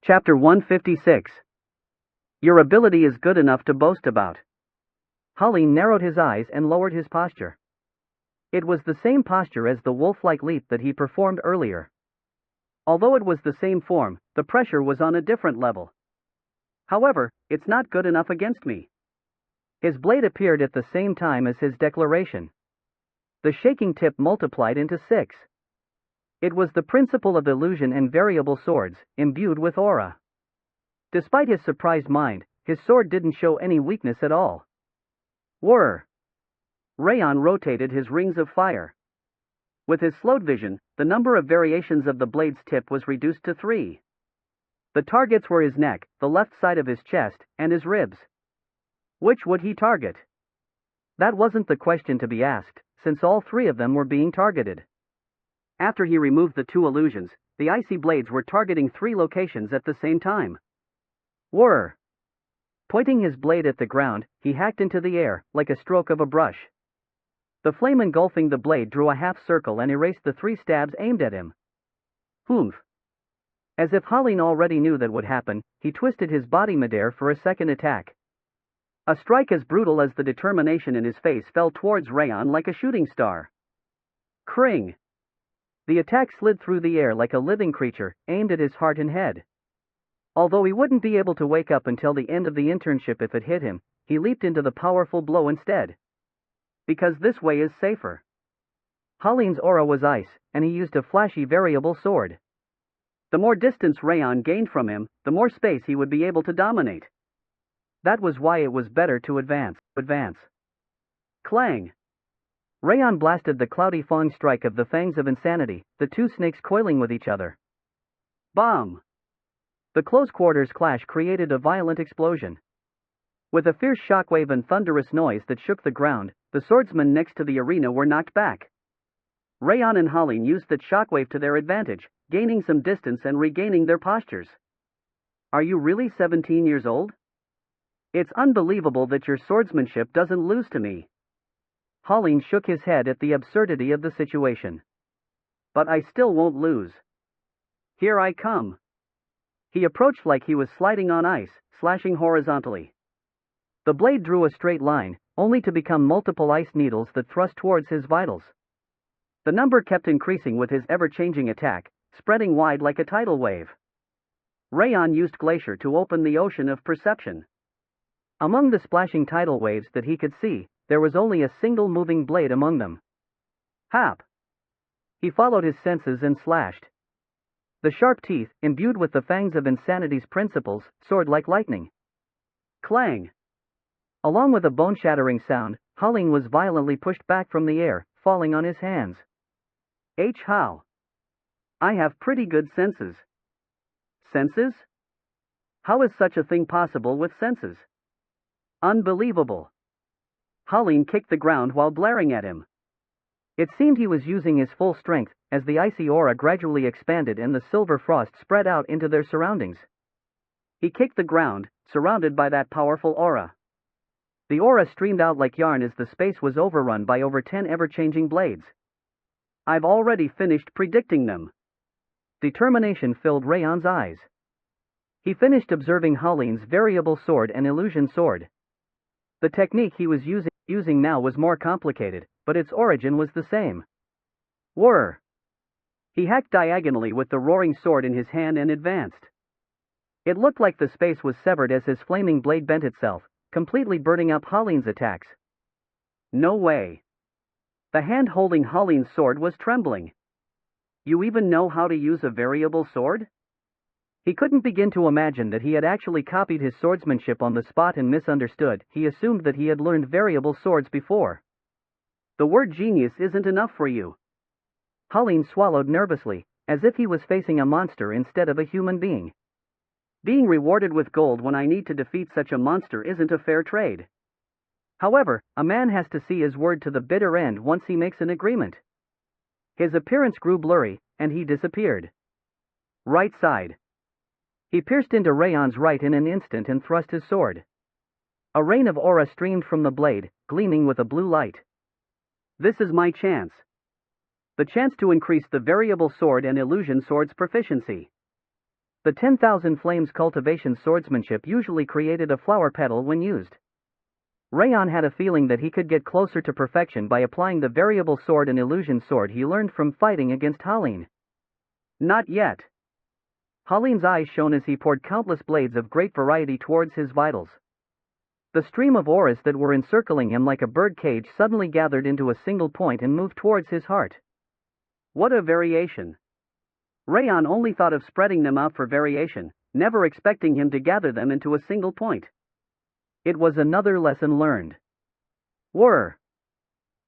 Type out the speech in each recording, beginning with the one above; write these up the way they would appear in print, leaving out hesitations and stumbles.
Chapter 156. Your ability is good enough to boast about. Holly narrowed his eyes and lowered his posture. It was the same posture as the wolf-like leap that he performed earlier. Although it was the same form, the pressure was on a different level. However, it's not good enough against me. His blade appeared at the same time as his declaration. The shaking tip multiplied into 6. It was the principle of illusion and variable swords, imbued with aura. Despite his surprised mind, his sword didn't show any weakness at all. Whir! Raon rotated his rings of fire. With his slowed vision, the number of variations of the blade's tip was reduced to 3. The targets were his neck, the left side of his chest, and his ribs. Which would he target? That wasn't the question to be asked, since all 3 of them were being targeted. After he removed the 2 illusions, the icy blades were targeting 3 locations at the same time. Whir! Pointing his blade at the ground, he hacked into the air, like a stroke of a brush. The flame engulfing the blade drew a half circle and erased the 3 stabs aimed at him. Humph! As if Holleen already knew that would happen, he twisted his body midair for a second attack. A strike as brutal as the determination in his face fell towards Raon like a shooting star. Kring! The attack slid through the air like a living creature, aimed at his heart and head. Although he wouldn't be able to wake up until the end of the internship if it hit him, he leaped into the powerful blow instead. Because this way is safer. Holleen's aura was ice, and he used a flashy variable sword. The more distance Raon gained from him, the more space he would be able to dominate. That was why it was better to advance. Clang! Raon blasted the cloudy fang strike of the fangs of insanity, the 2 snakes coiling with each other. Bomb! The close quarters clash created a violent explosion. With a fierce shockwave and thunderous noise that shook the ground, the swordsmen next to the arena were knocked back. Raon and Holleen used that shockwave to their advantage, gaining some distance and regaining their postures. Are you really 17 years old? It's unbelievable that your swordsmanship doesn't lose to me. Holleen shook his head at the absurdity of the situation. But I still won't lose. Here I come. He approached like he was sliding on ice, slashing horizontally. The blade drew a straight line, only to become multiple ice needles that thrust towards his vitals. The number kept increasing with his ever-changing attack, spreading wide like a tidal wave. Raon used Glacier to open the ocean of perception. Among the splashing tidal waves that he could see, there was only a single moving blade among them. Hap! He followed his senses and slashed. The sharp teeth, imbued with the fangs of insanity's principles, soared like lightning. Clang! Along with a bone-shattering sound, Holleen was violently pushed back from the air, falling on his hands. How? I have pretty good senses. Senses? How is such a thing possible with senses? Unbelievable. Holleen kicked the ground while glaring at him. It seemed he was using his full strength, as the icy aura gradually expanded and the silver frost spread out into their surroundings. He kicked the ground, surrounded by that powerful aura. The aura streamed out like yarn as the space was overrun by over 10 ever-changing blades. I've already finished predicting them. Determination filled Raon's eyes. He finished observing Holleen's variable sword and illusion sword. The technique he was using now was more complicated, but its origin was the same. Whir! He hacked diagonally with the roaring sword in his hand and advanced. It looked like the space was severed as his flaming blade bent itself, completely burning up Holleen's attacks. No way. The hand holding Holleen's sword was trembling. You even know how to use a variable sword? He couldn't begin to imagine that he had actually copied his swordsmanship on the spot and misunderstood. He assumed that he had learned variable swords before. The word genius isn't enough for you. Holleen swallowed nervously, as if he was facing a monster instead of a human being. Being rewarded with gold when I need to defeat such a monster isn't a fair trade. However, a man has to see his word to the bitter end once he makes an agreement. His appearance grew blurry, and he disappeared. Right side. He pierced into Raon's right in an instant and thrust his sword. A rain of aura streamed from the blade, gleaming with a blue light. This is my chance. The chance to increase the variable sword and illusion sword's proficiency. The 10,000 Flames cultivation swordsmanship usually created a flower petal when used. Raon had a feeling that he could get closer to perfection by applying the variable sword and illusion sword he learned from fighting against Haline. Not yet. Haline's eyes shone as he poured countless blades of great variety towards his vitals. The stream of auras that were encircling him like a bird cage suddenly gathered into a single point and moved towards his heart. What a variation! Raon only thought of spreading them out for variation, never expecting him to gather them into a single point. It was another lesson learned. Whir!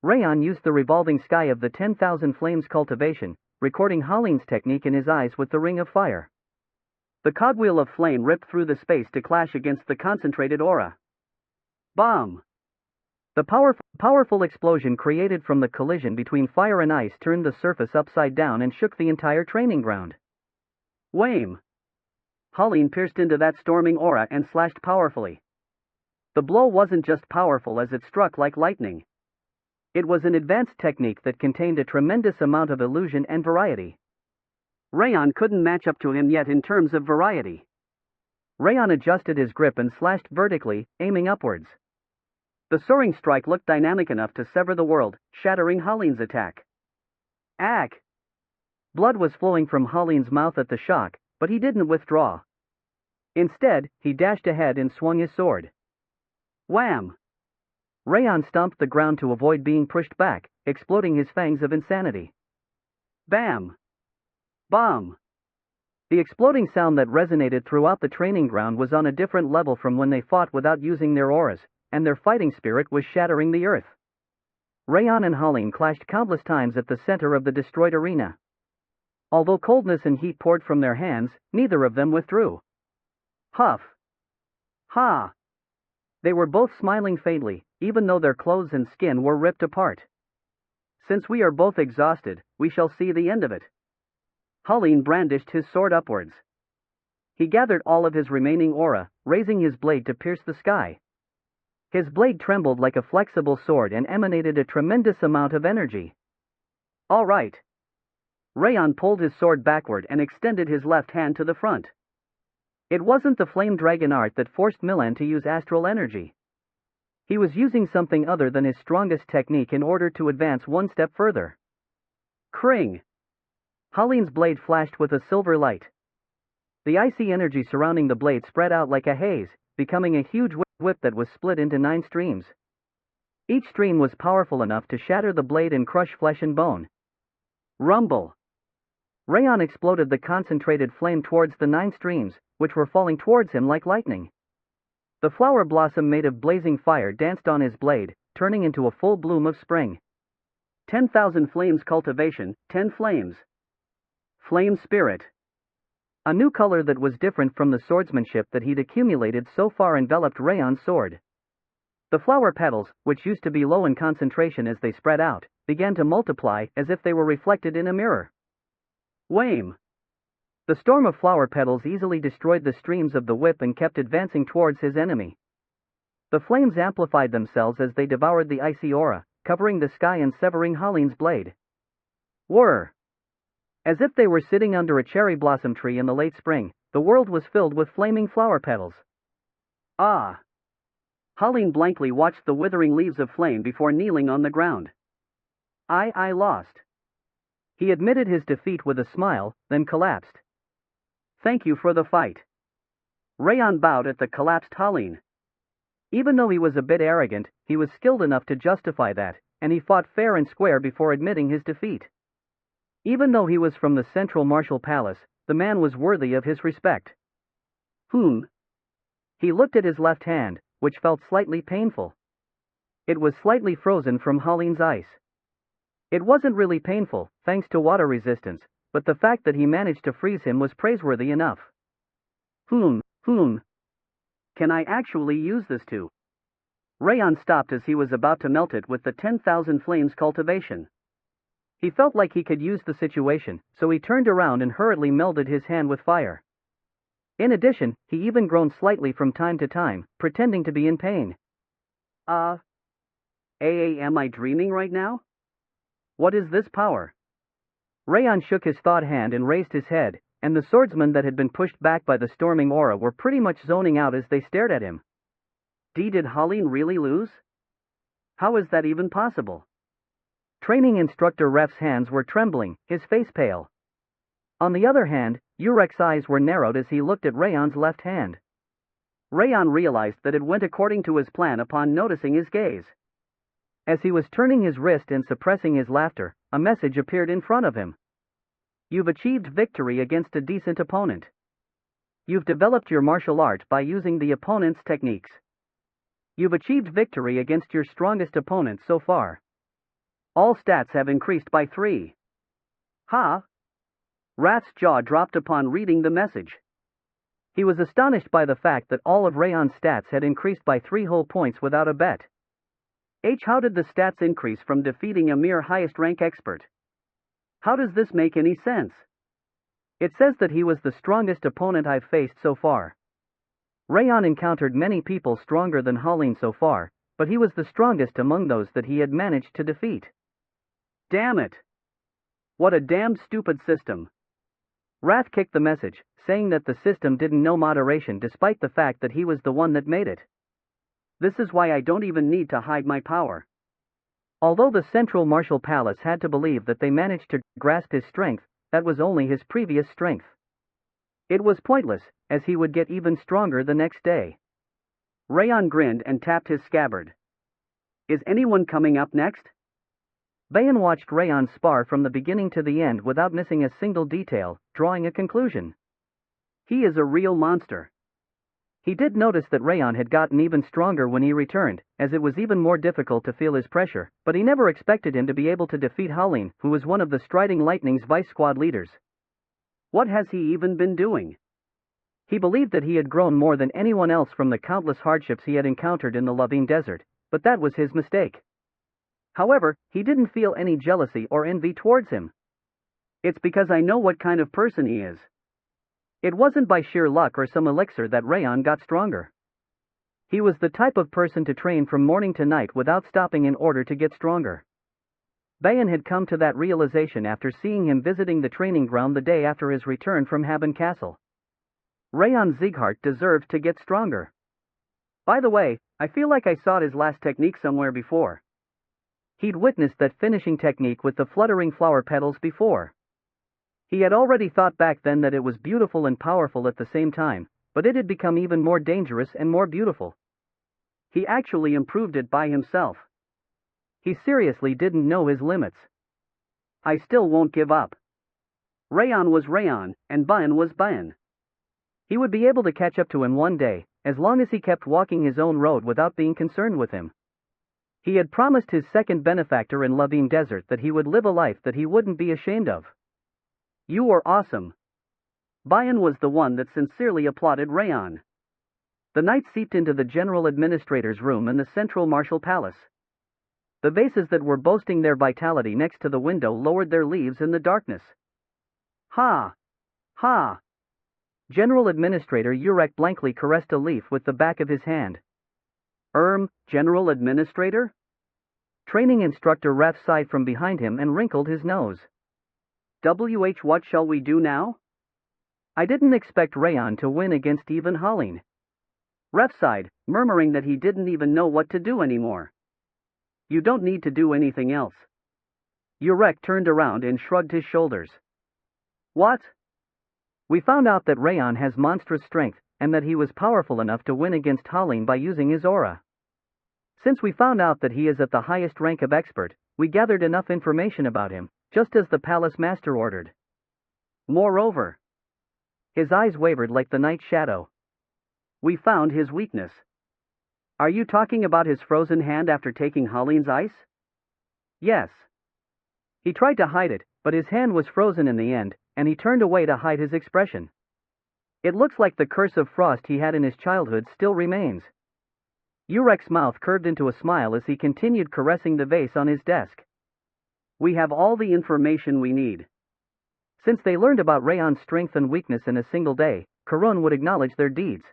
Raon used the revolving sky of the 10,000 Flames cultivation, recording Haline's technique in his eyes with the ring of fire. The cogwheel of flame ripped through the space to clash against the concentrated aura. Bomb! The powerful explosion created from the collision between fire and ice turned the surface upside down and shook the entire training ground. Wham! Haline pierced into that storming aura and slashed powerfully. The blow wasn't just powerful as it struck like lightning. It was an advanced technique that contained a tremendous amount of illusion and variety. Raon couldn't match up to him yet in terms of variety. Raon adjusted his grip and slashed vertically, aiming upwards. The soaring strike looked dynamic enough to sever the world, shattering Haline's attack. Ack! Blood was flowing from Haline's mouth at the shock, but he didn't withdraw. Instead, he dashed ahead and swung his sword. Wham! Raon stomped the ground to avoid being pushed back, exploding his fangs of insanity. Bam! Bomb! The exploding sound that resonated throughout the training ground was on a different level from when they fought without using their auras, and their fighting spirit was shattering the earth. Raon and Haline clashed countless times at the center of the destroyed arena. Although coldness and heat poured from their hands, neither of them withdrew. Huff! Ha! They were both smiling faintly, even though their clothes and skin were ripped apart. Since we are both exhausted, we shall see the end of it. Haline brandished his sword upwards. He gathered all of his remaining aura, raising his blade to pierce the sky. His blade trembled like a flexible sword and emanated a tremendous amount of energy. All right. Raon pulled his sword backward and extended his left hand to the front. It wasn't the flame dragon art that forced Milan to use astral energy. He was using something other than his strongest technique in order to advance one step further. Kring! Haline's blade flashed with a silver light. The icy energy surrounding the blade spread out like a haze, becoming a huge whip that was split into 9 streams. Each stream was powerful enough to shatter the blade and crush flesh and bone. Rumble! Raon exploded the concentrated flame towards the 9 streams, which were falling towards him like lightning. The flower blossom made of blazing fire danced on his blade, turning into a full bloom of spring. 10,000 Flames cultivation, 10 flames. Flame spirit. A new color that was different from the swordsmanship that he'd accumulated so far enveloped Raon's sword. The flower petals, which used to be low in concentration as they spread out, began to multiply as if they were reflected in a mirror. Wham! The storm of flower petals easily destroyed the streams of the whip and kept advancing towards his enemy. The flames amplified themselves as they devoured the icy aura, covering the sky and severing Haline's blade. Whir! As if they were sitting under a cherry blossom tree in the late spring, the world was filled with flaming flower petals. Ah! Haline blankly watched the withering leaves of flame before kneeling on the ground. I lost. He admitted his defeat with a smile, then collapsed. Thank you for the fight. Raon bowed at the collapsed Haline. Even though he was a bit arrogant, he was skilled enough to justify that, and he fought fair and square before admitting his defeat. Even though he was from the Central Martial Palace, the man was worthy of his respect. He looked at his left hand, which felt slightly painful. It was slightly frozen from Haline's ice. It wasn't really painful, thanks to water resistance, but the fact that he managed to freeze him was praiseworthy enough. Can I actually use this too? Raon stopped as he was about to melt it with the 10,000 Flames cultivation. He felt like he could use the situation, so he turned around and hurriedly melded his hand with fire. In addition, he even groaned slightly from time to time, pretending to be in pain. Am I dreaming right now? What is this power? Raon shook his thawed hand and raised his head, and the swordsmen that had been pushed back by the storming aura were pretty much zoning out as they stared at him. Did Halin really lose? How is that even possible? Training instructor Ref's hands were trembling, his face pale. On the other hand, Urek's eyes were narrowed as he looked at Raon's left hand. Raon realized that it went according to his plan upon noticing his gaze. As he was turning his wrist and suppressing his laughter, a message appeared in front of him. You've achieved victory against a decent opponent. You've developed your martial art by using the opponent's techniques. You've achieved victory against your strongest opponent so far. All stats have increased by 3. Ha! Rath's jaw dropped upon reading the message. He was astonished by the fact that all of Raon's stats had increased by 3 whole points without a bet. How did the stats increase from defeating a mere highest rank expert? How does this make any sense? It says that he was the strongest opponent I've faced so far. Raon encountered many people stronger than Halin so far, but he was the strongest among those that he had managed to defeat. Damn it! What a damned stupid system. Rath kicked the message, saying that the system didn't know moderation despite the fact that he was the one that made it. This is why I don't even need to hide my power. Although the Central Martial Palace had to believe that they managed to grasp his strength, that was only his previous strength. It was pointless, as he would get even stronger the next day. Raon grinned and tapped his scabbard. Is anyone coming up next? Bayan watched Raon spar from the beginning to the end without missing a single detail, drawing a conclusion. He is a real monster. He did notice that Raon had gotten even stronger when he returned, as it was even more difficult to feel his pressure, but he never expected him to be able to defeat Halin, who was one of the Striding Lightning's vice squad leaders. What has he even been doing? He believed that he had grown more than anyone else from the countless hardships he had encountered in the Lavine Desert, but that was his mistake. However, he didn't feel any jealousy or envy towards him. It's because I know what kind of person he is. It wasn't by sheer luck or some elixir that Raon got stronger. He was the type of person to train from morning to night without stopping in order to get stronger. Bayan had come to that realization after seeing him visiting the training ground the day after his return from Haben Castle. Raon Zieghart deserved to get stronger. By the way, I feel like I saw his last technique somewhere before. He'd witnessed that finishing technique with the fluttering flower petals before. He had already thought back then that it was beautiful and powerful at the same time, but it had become even more dangerous and more beautiful. He actually improved it by himself. He seriously didn't know his limits. I still won't give up. Raon was Raon, and Bayan was Bayan. He would be able to catch up to him one day, as long as he kept walking his own road without being concerned with him. He had promised his second benefactor in Lavine Desert that he would live a life that he wouldn't be ashamed of. You are awesome. Bayan was the one that sincerely applauded Raon. The night seeped into the General Administrator's room in the Central Martial Palace. The vases that were boasting their vitality next to the window lowered their leaves in the darkness. Ha! Ha! General Administrator Urek blankly caressed a leaf with the back of his hand. General Administrator? Training Instructor Ref sighed from behind him and wrinkled his nose. What shall we do now? I didn't expect Raon to win against even Halin. Ref sighed, murmuring that he didn't even know what to do anymore. You don't need to do anything else. Urek turned around and shrugged his shoulders. What? We found out that Raon has monstrous strength, and that he was powerful enough to win against Halin by using his aura. Since we found out that he is at the highest rank of expert, we gathered enough information about him, just as the palace master ordered. Moreover, his eyes wavered like the night shadow. We found his weakness. Are you talking about his frozen hand after taking Halin's ice? Yes. He tried to hide it, but his hand was frozen in the end, and he turned away to hide his expression. It looks like the curse of frost he had in his childhood still remains. Urek's mouth curved into a smile as he continued caressing the vase on his desk. We have all the information we need. Since they learned about Raon's strength and weakness in a single day, Karun would acknowledge their deeds.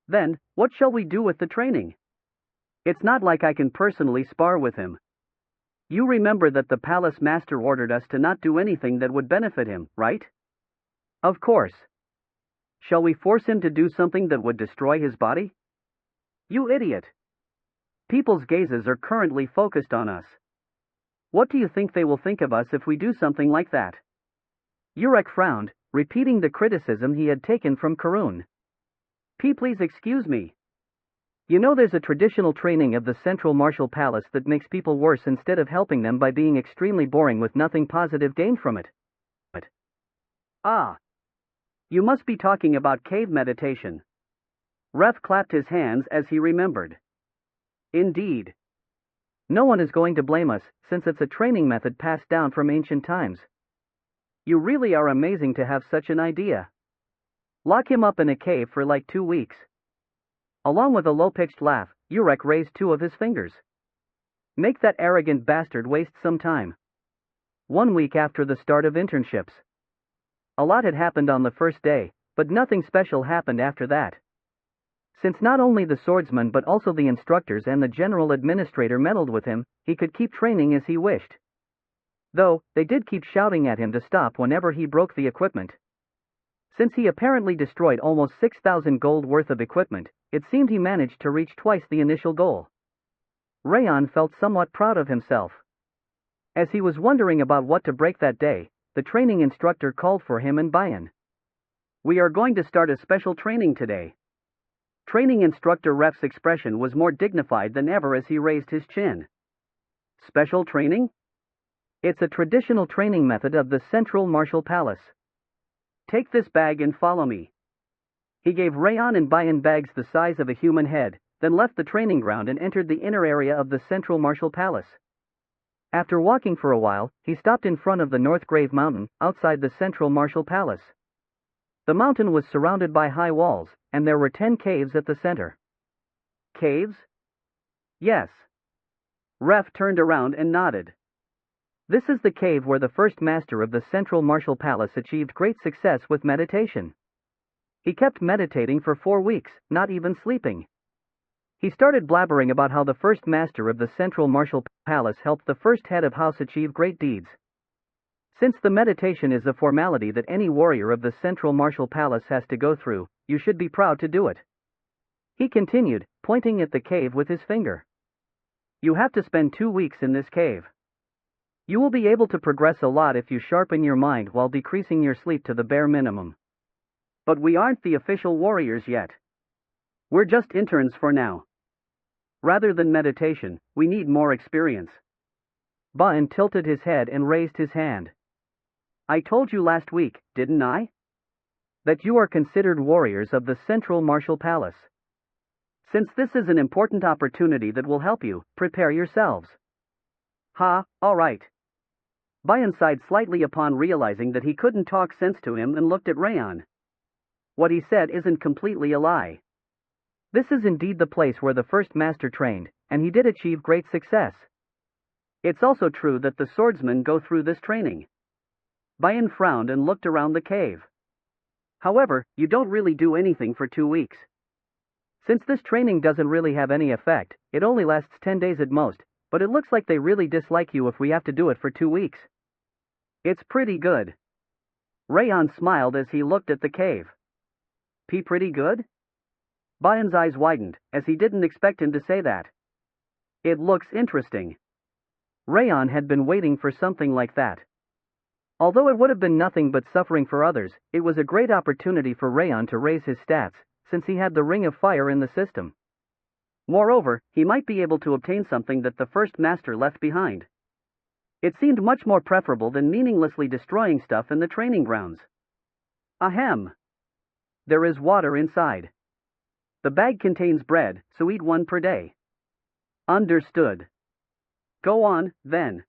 Then, what shall we do with the training? It's not like I can personally spar with him. You remember that the palace master ordered us to not do anything that would benefit him, right? Of course. Shall we force him to do something that would destroy his body? You idiot. People's gazes are currently focused on us. What do you think they will think of us if we do something like that? Yurek frowned, repeating the criticism he had taken from Karun. Please excuse me. You know there's a traditional training of the Central Martial Palace that makes people worse instead of helping them by being extremely boring with nothing positive gained from it. Ah. You must be talking about cave meditation. Ref clapped his hands as he remembered. Indeed. No one is going to blame us, since it's a training method passed down from ancient times. You really are amazing to have such an idea. Lock him up in a cave for like 2 weeks. Along with a low-pitched laugh, Yurek raised 2 of his fingers. Make that arrogant bastard waste some time. 1 week after the start of internships. A lot had happened on the first day, but nothing special happened after that. Since not only the swordsman but also the instructors and the general administrator meddled with him, he could keep training as he wished. Though, they did keep shouting at him to stop whenever he broke the equipment. Since he apparently destroyed almost 6,000 gold worth of equipment, it seemed he managed to reach twice the initial goal. Raon felt somewhat proud of himself. As he was wondering about what to break that day, the training instructor called for him and Bayan. We are going to start a special training today. Training instructor Ref's expression was more dignified than ever as he raised his chin. Special training? It's a traditional training method of the Central Martial Palace. Take this bag and follow me. He gave Raon and Bayan bags the size of a human head, then left the training ground and entered the inner area of the Central Martial Palace. After walking for a while, he stopped in front of the North Grave Mountain, outside the Central Martial Palace. The mountain was surrounded by high walls, and there were 10 caves at the center. Caves? Yes. Ref turned around and nodded. This is the cave where the first master of the Central Martial Palace achieved great success with meditation. He kept meditating for 4 weeks, not even sleeping. He started blabbering about how the first master of the Central Martial Palace helped the first head of house achieve great deeds. Since the meditation is a formality that any warrior of the Central Martial Palace has to go through, you should be proud to do it. He continued, pointing at the cave with his finger. You have to spend 2 weeks in this cave. You will be able to progress a lot if you sharpen your mind while decreasing your sleep to the bare minimum. But we aren't the official warriors yet. We're just interns for now. Rather than meditation, we need more experience. Bayan tilted his head and raised his hand. I told you last week, didn't I? That you are considered warriors of the Central Martial Palace. Since this is an important opportunity that will help you, prepare yourselves. Ha, all right. Bayan sighed slightly upon realizing that he couldn't talk sense to him and looked at Raon. What he said isn't completely a lie. This is indeed the place where the first master trained, and he did achieve great success. It's also true that the swordsmen go through this training. Bayan frowned and looked around the cave. However, you don't really do anything for 2 weeks. Since this training doesn't really have any effect, it only lasts 10 days at most, but it looks like they really dislike you if we have to do it for 2 weeks. It's pretty good. Raon smiled as he looked at the cave. Pretty good? Bayan's eyes widened, as he didn't expect him to say that. It looks interesting. Raon had been waiting for something like that. Although it would have been nothing but suffering for others, it was a great opportunity for Raon to raise his stats, since he had the Ring of Fire in the system. Moreover, he might be able to obtain something that the first master left behind. It seemed much more preferable than meaninglessly destroying stuff in the training grounds. Ahem. There is water inside. The bag contains bread, so eat 1 per day. Understood. Go on, then.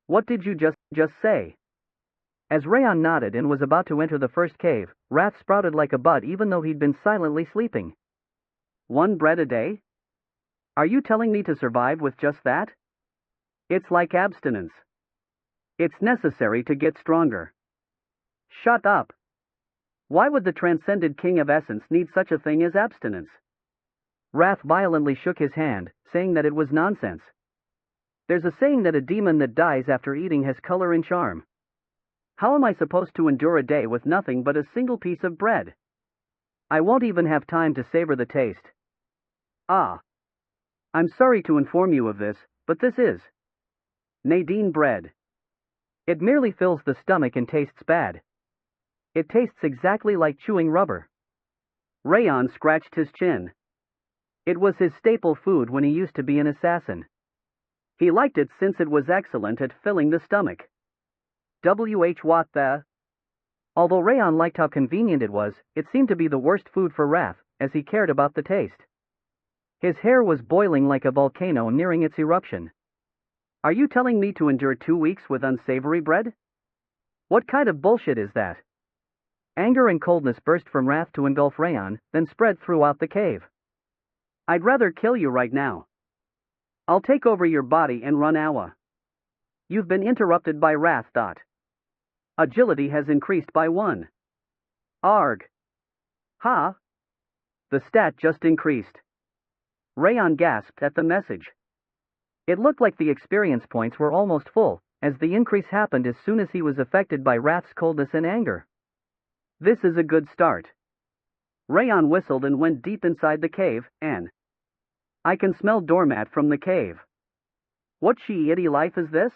What did you just say? As Raon nodded and was about to enter the first cave, wrath sprouted like a bud even though he'd been silently sleeping. 1 bread a day? Are you telling me to survive with just that? It's like abstinence. It's necessary to get stronger. Shut up. Why would the transcended King of Essence need such a thing as abstinence? Wrath violently shook his hand, saying that it was nonsense. There's a saying that a demon that dies after eating has color and charm. How am I supposed to endure a day with nothing but a single piece of bread? I won't even have time to savor the taste. Ah. I'm sorry to inform you of this, but this is Nadine bread. It merely fills the stomach and tastes bad. It tastes exactly like chewing rubber. Raon scratched his chin. It was his staple food when he used to be an assassin. He liked it since it was excellent at filling the stomach. What the? Although Raon liked how convenient it was, it seemed to be the worst food for Wrath, as he cared about the taste. His hair was boiling like a volcano nearing its eruption. Are you telling me to endure 2 weeks with unsavory bread? What kind of bullshit is that? Anger and coldness burst from Wrath to engulf Raon, then spread throughout the cave. I'd rather kill you right now. I'll take over your body and run Awa. You've been interrupted by Wrath. Agility has increased by 1. Arg. Ha? The stat just increased. Raon gasped at the message. It looked like the experience points were almost full, as the increase happened as soon as he was affected by Wrath's coldness and anger. This is a good start. Raon whistled and went deep inside the cave, and I can smell doormat from the cave. What shitty life is this?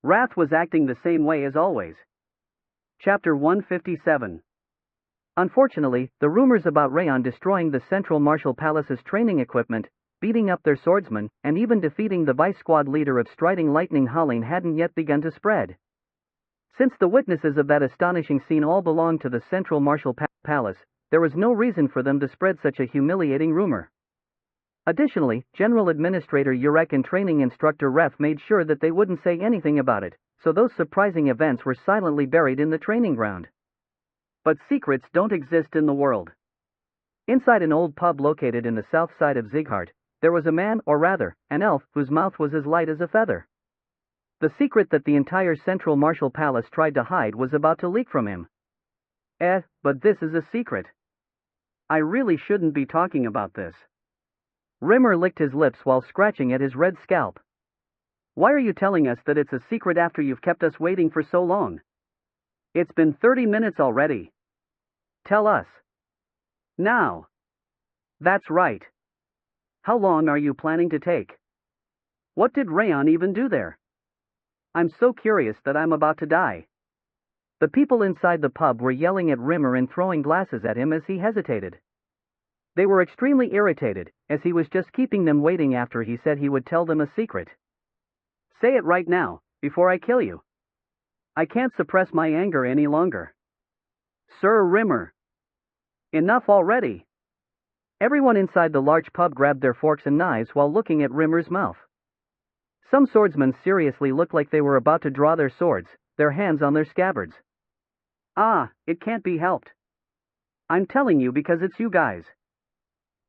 Wrath was acting the same way as always. Chapter 157. Unfortunately, the rumors about Raon destroying the Central Martial Palace's training equipment, beating up their swordsman, and even defeating the vice squad leader of Striding Lightning Holling hadn't yet begun to spread. Since the witnesses of that astonishing scene all belonged to the Central Martial Palace, there was no reason for them to spread such a humiliating rumor. Additionally, General Administrator Yurek and Training Instructor Ref made sure that they wouldn't say anything about it, so those surprising events were silently buried in the training ground. But secrets don't exist in the world. Inside an old pub located in the south side of Zighart, there was a man, or rather, an elf, whose mouth was as light as a feather. The secret that the entire Central Martial Palace tried to hide was about to leak from him. But this is a secret. I really shouldn't be talking about this. Rimmer licked his lips while scratching at his red scalp. Why are you telling us that it's a secret after you've kept us waiting for so long? It's been 30 minutes already. Tell us. Now. That's right. How long are you planning to take? What did Raon even do there? I'm so curious that I'm about to die. The people inside the pub were yelling at Rimmer and throwing glasses at him as he hesitated. They were extremely irritated, as he was just keeping them waiting after he said he would tell them a secret. Say it right now, before I kill you. I can't suppress my anger any longer. Sir Rimmer. Enough already. Everyone inside the large pub grabbed their forks and knives while looking at Rimmer's mouth. Some swordsmen seriously looked like they were about to draw their swords, their hands on their scabbards. It can't be helped. I'm telling you because it's you guys.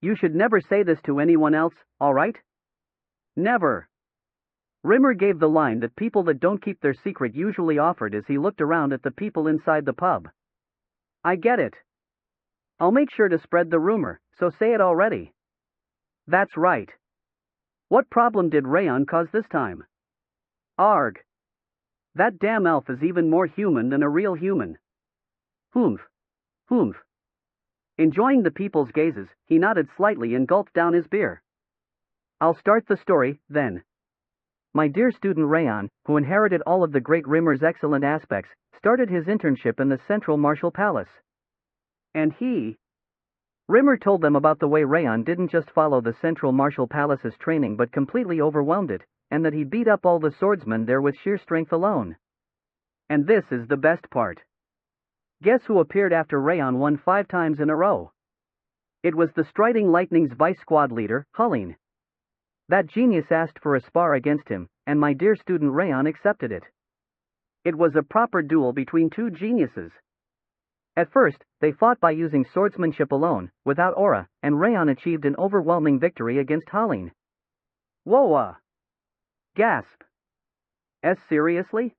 You should never say this to anyone else, all right? Never. Rimmer gave the line that people that don't keep their secret usually offered as he looked around at the people inside the pub. I get it. I'll make sure to spread the rumor, so say it already. That's right. What problem did Raon cause this time? Arg. That damn elf is even more human than a real human. Humph. Humph. Enjoying the people's gazes, he nodded slightly and gulped down his beer. I'll start the story, then. My dear student Raon, who inherited all of the great Rimmer's excellent aspects, started his internship in the Central Martial Palace. And he... Rimmer told them about the way Raon didn't just follow the Central Martial Palace's training but completely overwhelmed it, and that he beat up all the swordsmen there with sheer strength alone. And this is the best part. Guess who appeared after Raon won 5 times in a row? It was the Striding Lightning's vice squad leader, Holling. That genius asked for a spar against him, and my dear student Raon accepted it. It was a proper duel between 2 geniuses. At first, they fought by using swordsmanship alone, without aura, and Raon achieved an overwhelming victory against Holling. Whoa! Gasp. Seriously?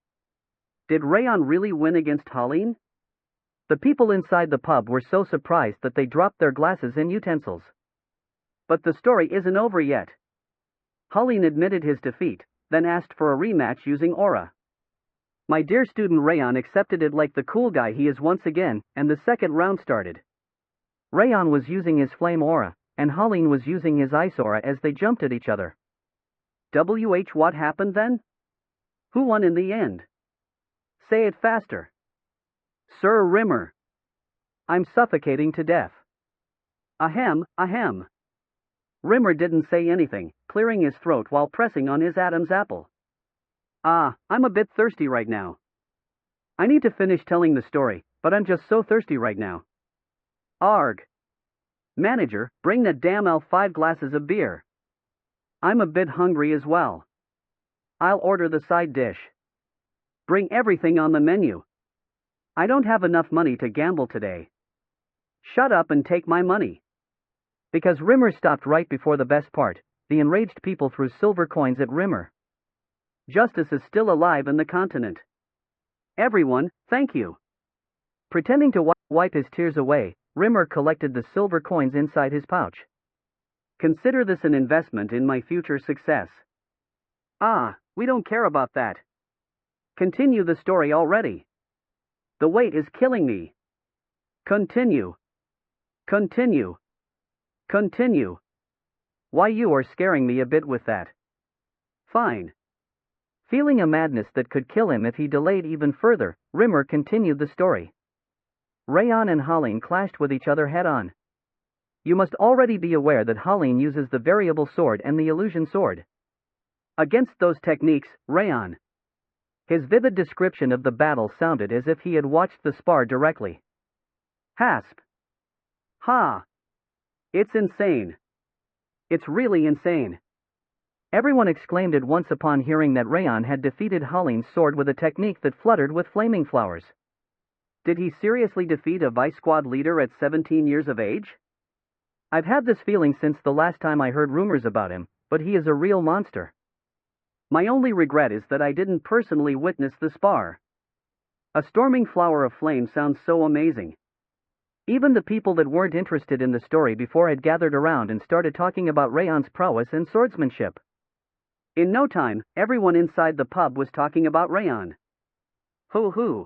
Did Raon really win against Holling? The people inside the pub were so surprised that they dropped their glasses and utensils. But the story isn't over yet. Holling admitted his defeat, then asked for a rematch using aura. My dear student Raon accepted it like the cool guy he is once again, and the second round started. Raon was using his flame aura, and Holleen was using his ice aura as they jumped at each other. What happened then? Who won in the end? Say it faster. Sir Rimmer. I'm suffocating to death. Ahem, ahem. Rimmer didn't say anything, clearing his throat while pressing on his Adam's apple. I'm a bit thirsty right now. I need to finish telling the story, but I'm just so thirsty right now. Arg. Manager, bring that damn elf 5 glasses of beer. I'm a bit hungry as well. I'll order the side dish. Bring everything on the menu. I don't have enough money to gamble today. Shut up and take my money. Because Rimmer stopped right before the best part, the enraged people threw silver coins at Rimmer. Justice is still alive in the continent. Everyone, thank you. Pretending to wipe his tears away, Rimmer collected the silver coins inside his pouch. Consider this an investment in my future success. We don't care about that. Continue the story already. The wait is killing me. Continue. Continue. Continue. Why, you are scaring me a bit with that. Fine. Feeling a madness that could kill him if he delayed even further, Rimmer continued the story. Raon and Holleen clashed with each other head-on. You must already be aware that Holleen uses the variable sword and the illusion sword. Against those techniques, Raon. His vivid description of the battle sounded as if he had watched the spar directly. Hasp. Ha! It's insane. It's really insane. Everyone exclaimed at once upon hearing that Raon had defeated Holleen's sword with a technique that fluttered with flaming flowers. Did he seriously defeat a Vice Squad leader at 17 years of age? I've had this feeling since the last time I heard rumors about him, but he is a real monster. My only regret is that I didn't personally witness the spar. A storming flower of flame sounds so amazing. Even the people that weren't interested in the story before had gathered around and started talking about Raon's prowess and swordsmanship. In no time, everyone inside the pub was talking about Raon. Hoo-hoo.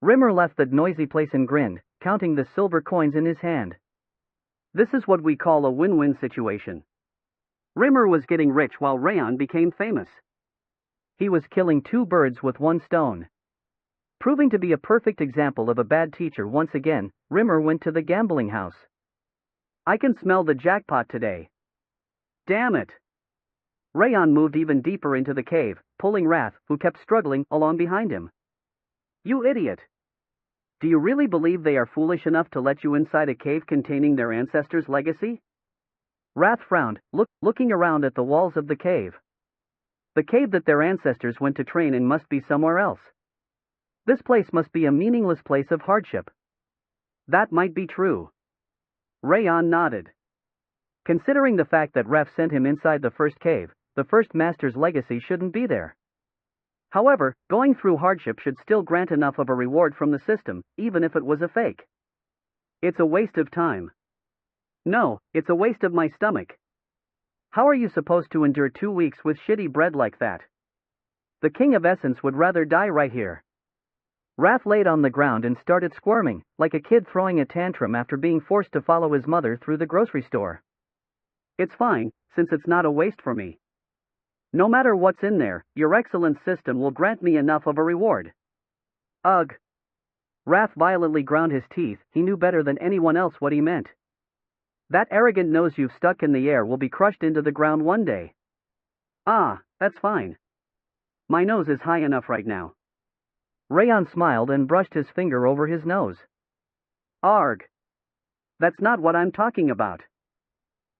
Rimmer left the noisy place and grinned, counting the silver coins in his hand. This is what we call a win-win situation. Rimmer was getting rich while Raon became famous. He was killing 2 birds with 1 stone. Proving to be a perfect example of a bad teacher once again, Rimmer went to the gambling house. I can smell the jackpot today. Damn it. Raon moved even deeper into the cave, pulling Wrath, who kept struggling, along behind him. You idiot. Do you really believe they are foolish enough to let you inside a cave containing their ancestors' legacy? Wrath frowned, looking around at the walls of the cave. The cave that their ancestors went to train in must be somewhere else. This place must be a meaningless place of hardship. That might be true. Raon nodded. Considering the fact that Ref sent him inside the first cave, the first master's legacy shouldn't be there. However, going through hardship should still grant enough of a reward from the system, even if it was a fake. It's a waste of time. No, it's a waste of my stomach. How are you supposed to endure 2 weeks with shitty bread like that? The King of Essence would rather die right here. Wrath laid on the ground and started squirming, like a kid throwing a tantrum after being forced to follow his mother through the grocery store. It's fine, since it's not a waste for me. No matter what's in there, your excellent system will grant me enough of a reward. Ugh. Wrath violently ground his teeth. He knew better than anyone else what he meant. That arrogant nose you've stuck in the air will be crushed into the ground one day. That's fine. My nose is high enough right now. Raon smiled and brushed his finger over his nose. Arg. That's not what I'm talking about.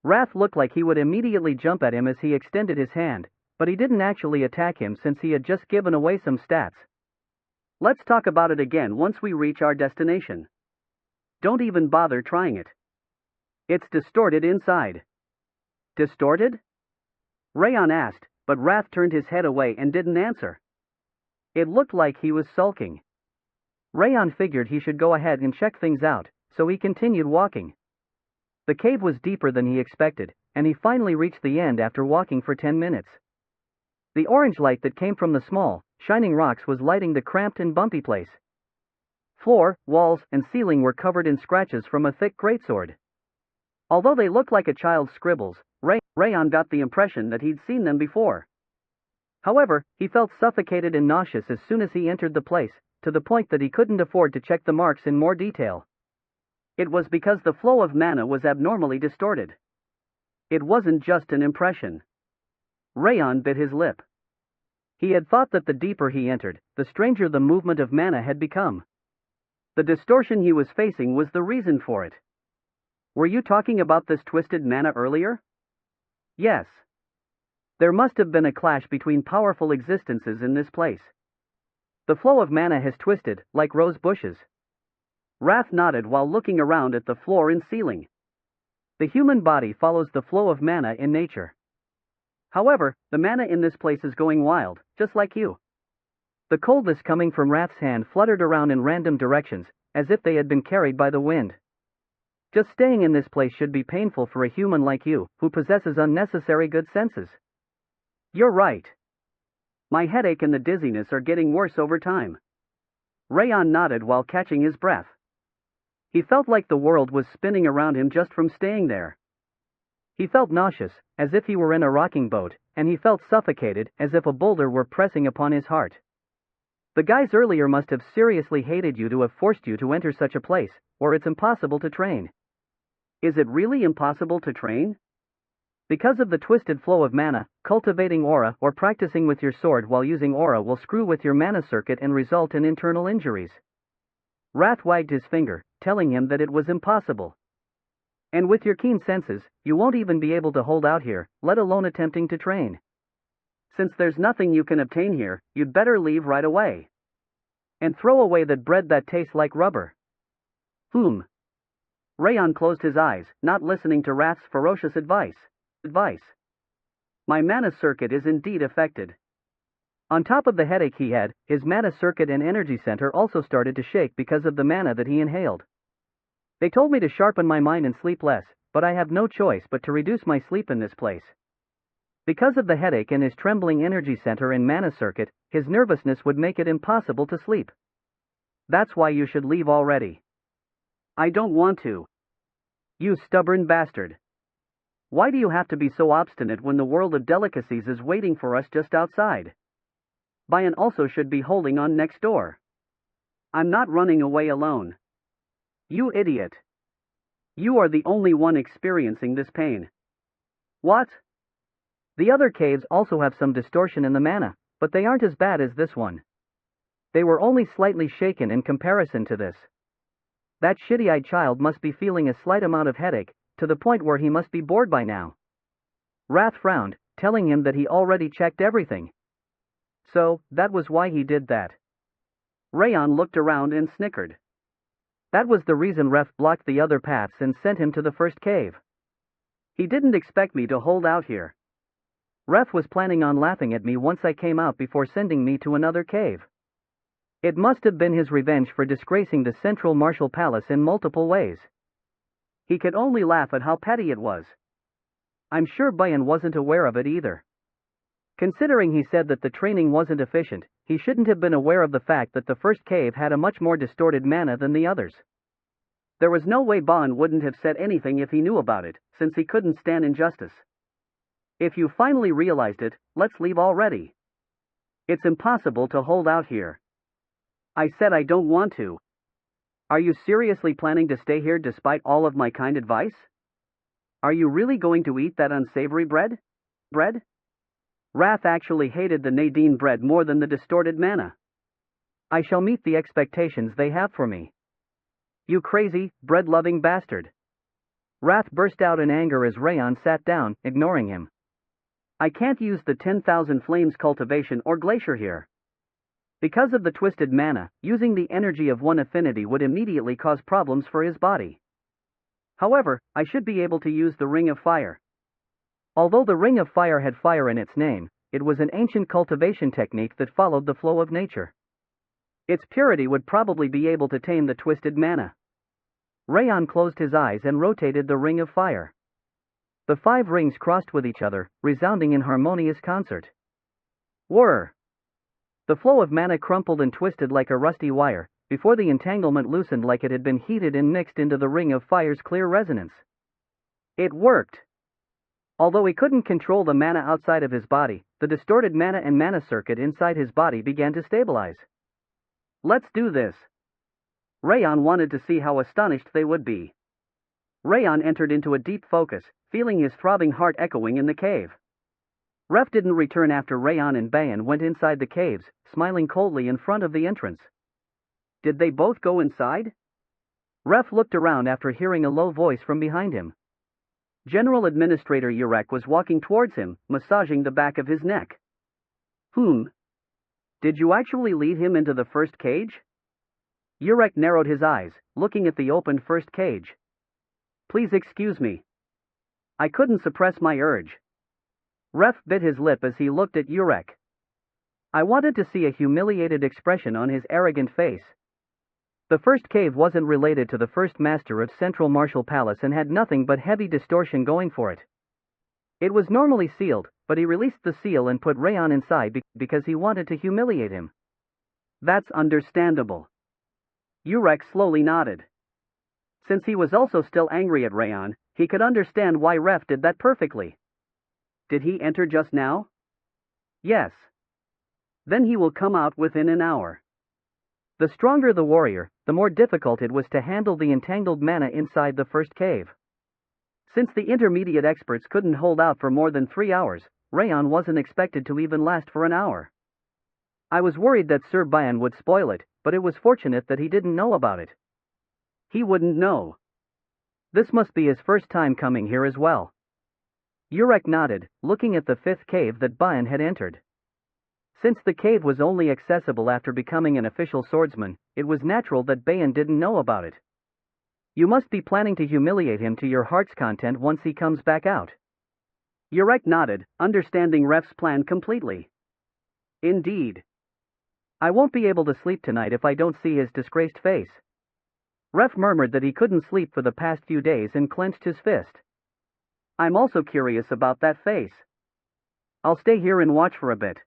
Wrath looked like he would immediately jump at him as he extended his hand, but he didn't actually attack him since he had just given away some stats. Let's talk about it again once we reach our destination. Don't even bother trying it. It's distorted inside. Distorted? Raon asked, but Wrath turned his head away and didn't answer. It looked like he was sulking. Raon figured he should go ahead and check things out, so he continued walking. The cave was deeper than he expected, and he finally reached the end after walking for 10 minutes. The orange light that came from the small, shining rocks was lighting the cramped and bumpy place. Floor, walls, and ceiling were covered in scratches from a thick greatsword. Although they looked like a child's scribbles, Raon got the impression that he'd seen them before. However, he felt suffocated and nauseous as soon as he entered the place, to the point that he couldn't afford to check the marks in more detail. It was because the flow of mana was abnormally distorted. It wasn't just an impression. Raon bit his lip. He had thought that the deeper he entered, the stranger the movement of mana had become. The distortion he was facing was the reason for it. Were you talking about this twisted mana earlier? Yes. There must have been a clash between powerful existences in this place. The flow of mana has twisted, like rose bushes. Wrath nodded while looking around at the floor and ceiling. The human body follows the flow of mana in nature. However, the mana in this place is going wild, just like you. The coldness coming from Wrath's hand fluttered around in random directions, as if they had been carried by the wind. Just staying in this place should be painful for a human like you, who possesses unnecessary good senses. You're right. My headache and the dizziness are getting worse over time. Raon nodded while catching his breath. He felt like the world was spinning around him just from staying there. He felt nauseous, as if he were in a rocking boat, and he felt suffocated, as if a boulder were pressing upon his heart. The guys earlier must have seriously hated you to have forced you to enter such a place, or it's impossible to train. Is it really impossible to train? Because of the twisted flow of mana, cultivating aura or practicing with your sword while using aura will screw with your mana circuit and result in internal injuries. Wrath wagged his finger, telling him that it was impossible. And with your keen senses, you won't even be able to hold out here, let alone attempting to train. Since there's nothing you can obtain here, you'd better leave right away. And throw away that bread that tastes like rubber. Raon closed his eyes, not listening to Wrath's ferocious advice. My mana circuit is indeed affected. On top of the headache he had, his mana circuit and energy center also started to shake because of the mana that he inhaled. They told me to sharpen my mind and sleep less, but I have no choice but to reduce my sleep in this place. Because of the headache and his trembling energy center and mana circuit, his nervousness would make it impossible to sleep. That's why you should leave already. I don't want to. You stubborn bastard. Why do you have to be so obstinate when the world of delicacies is waiting for us just outside? Bayan also should be holding on next door. I'm not running away alone. You idiot. You are the only one experiencing this pain. What? The other caves also have some distortion in the mana, but they aren't as bad as this one. They were only slightly shaken in comparison to this. That shitty-eyed child must be feeling a slight amount of headache, to the point where he must be bored by now. Wrath frowned, telling him that he already checked everything. So, that was why he did that. Raon looked around and snickered. That was the reason Ref blocked the other paths and sent him to the first cave. He didn't expect me to hold out here. Ref was planning on laughing at me once I came out before sending me to another cave. It must have been his revenge for disgracing the Central Martial Palace in multiple ways. He could only laugh at how petty it was. I'm sure Bayan wasn't aware of it either. Considering he said that the training wasn't efficient, he shouldn't have been aware of the fact that the first cave had a much more distorted mana than the others. There was no way Bayan wouldn't have said anything if he knew about it, since he couldn't stand injustice. If you finally realized it, let's leave already. It's impossible to hold out here. I said I don't want to. Are you seriously planning to stay here despite all of my kind advice? Are you really going to eat that unsavory bread? Wrath actually hated the Nadine bread more than the distorted mana. I shall meet the expectations they have for me. You crazy, bread-loving bastard. Wrath burst out in anger as Raon sat down, ignoring him. I can't use the 10,000 flames cultivation or glacier here. Because of the twisted mana, using the energy of one affinity would immediately cause problems for his body. However, I should be able to use the Ring of Fire. Although the Ring of Fire had fire in its name, it was an ancient cultivation technique that followed the flow of nature. Its purity would probably be able to tame the twisted mana. Raon closed his eyes and rotated the Ring of Fire. The 5 rings crossed with each other, resounding in harmonious concert. Whir! The flow of mana crumpled and twisted like a rusty wire, before the entanglement loosened like it had been heated and mixed into the ring of fire's clear resonance. It worked. Although he couldn't control the mana outside of his body, the distorted mana and mana circuit inside his body began to stabilize. Let's do this. Raon wanted to see how astonished they would be. Raon entered into a deep focus, feeling his throbbing heart echoing in the cave. Ref didn't return after Raon and Bayan went inside the caves, smiling coldly in front of the entrance. Did they both go inside? Ref looked around after hearing a low voice from behind him. General Administrator Yurek was walking towards him, massaging the back of his neck. Did you actually lead him into the first cage? Yurek narrowed his eyes, looking at the open first cage. Please excuse me. I couldn't suppress my urge. Ref bit his lip as he looked at Yurek. I wanted to see a humiliated expression on his arrogant face. The first cave wasn't related to the first master of Central Martial Palace and had nothing but heavy distortion going for it. It was normally sealed, but he released the seal and put Raon inside because he wanted to humiliate him. That's understandable. Yurek slowly nodded. Since he was also still angry at Raon, he could understand why Ref did that perfectly. Did he enter just now? Yes. Then he will come out within an hour. The stronger the warrior, the more difficult it was to handle the entangled mana inside the first cave. Since the intermediate experts couldn't hold out for more than 3 hours, Raon wasn't expected to even last for an hour. I was worried that Sir Bayan would spoil it, but it was fortunate that he didn't know about it. He wouldn't know. This must be his first time coming here as well. Yurek nodded, looking at the fifth cave that Bayan had entered. Since the cave was only accessible after becoming an official swordsman, it was natural that Bayan didn't know about it. You must be planning to humiliate him to your heart's content once he comes back out. Yurek nodded, understanding Ref's plan completely. Indeed. I won't be able to sleep tonight if I don't see his disgraced face. Ref murmured that he couldn't sleep for the past few days and clenched his fist. I'm also curious about that face. I'll stay here and watch for a bit.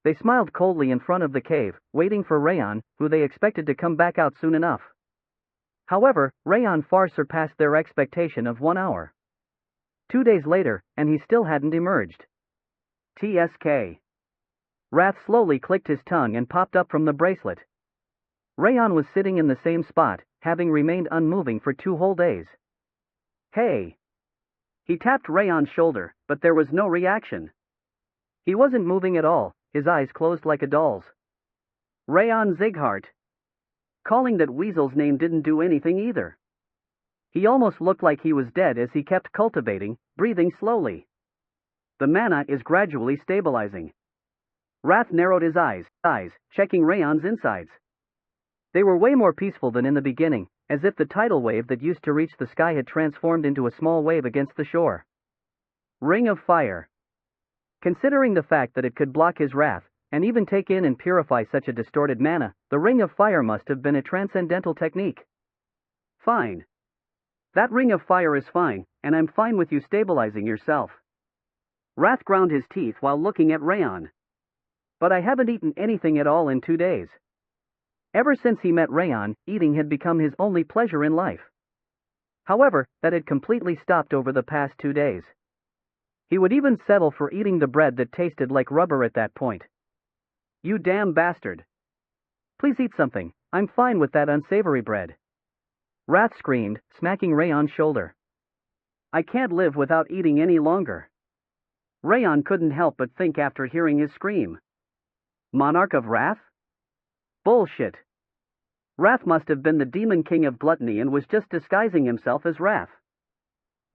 They smiled coldly in front of the cave, waiting for Raon, who they expected to come back out soon enough. However, Raon far surpassed their expectation of 1 hour. 2 days later, and he still hadn't emerged. TSK. Wrath slowly clicked his tongue and popped up from the bracelet. Raon was sitting in the same spot, having remained unmoving for 2 whole days. Hey! He tapped Raon's shoulder, but there was no reaction. He wasn't moving at all, his eyes closed like a doll's. Raon Zighart. Calling that weasel's name didn't do anything either. He almost looked like he was dead as he kept cultivating, breathing slowly. The mana is gradually stabilizing. Wrath narrowed his eyes, checking Raon's insides. They were way more peaceful than in the beginning, as if the tidal wave that used to reach the sky had transformed into a small wave against the shore. Ring of Fire. Considering the fact that it could block his wrath, and even take in and purify such a distorted mana, the Ring of Fire must have been a transcendental technique. Fine. That Ring of Fire is fine, and I'm fine with you stabilizing yourself. Wrath ground his teeth while looking at Raon. But I haven't eaten anything at all in 2 days. Ever since he met Raon, eating had become his only pleasure in life. However, that had completely stopped over the past 2 days. He would even settle for eating the bread that tasted like rubber at that point. You damn bastard. Please eat something, I'm fine with that unsavory bread. Wrath screamed, smacking Raon's shoulder. I can't live without eating any longer. Raon couldn't help but think after hearing his scream. Monarch of Wrath? Bullshit. Wrath must have been the demon king of gluttony and was just disguising himself as Wrath.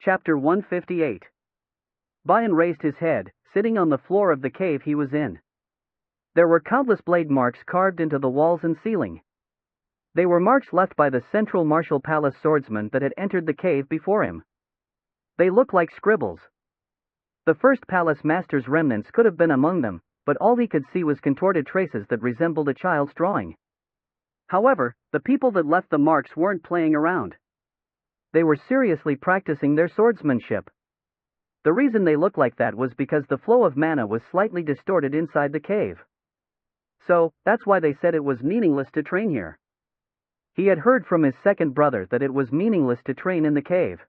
Chapter 158. Bayan raised his head, sitting on the floor of the cave he was in. There were countless blade marks carved into the walls and ceiling. They were marks left by the Central Martial Palace swordsman that had entered the cave before him. They looked like scribbles. The first palace master's remnants could have been among them, but all he could see was contorted traces that resembled a child's drawing. However, the people that left the marks weren't playing around. They were seriously practicing their swordsmanship. The reason they looked like that was because the flow of mana was slightly distorted inside the cave. So, that's why they said it was meaningless to train here. He had heard from his second brother that it was meaningless to train in the cave.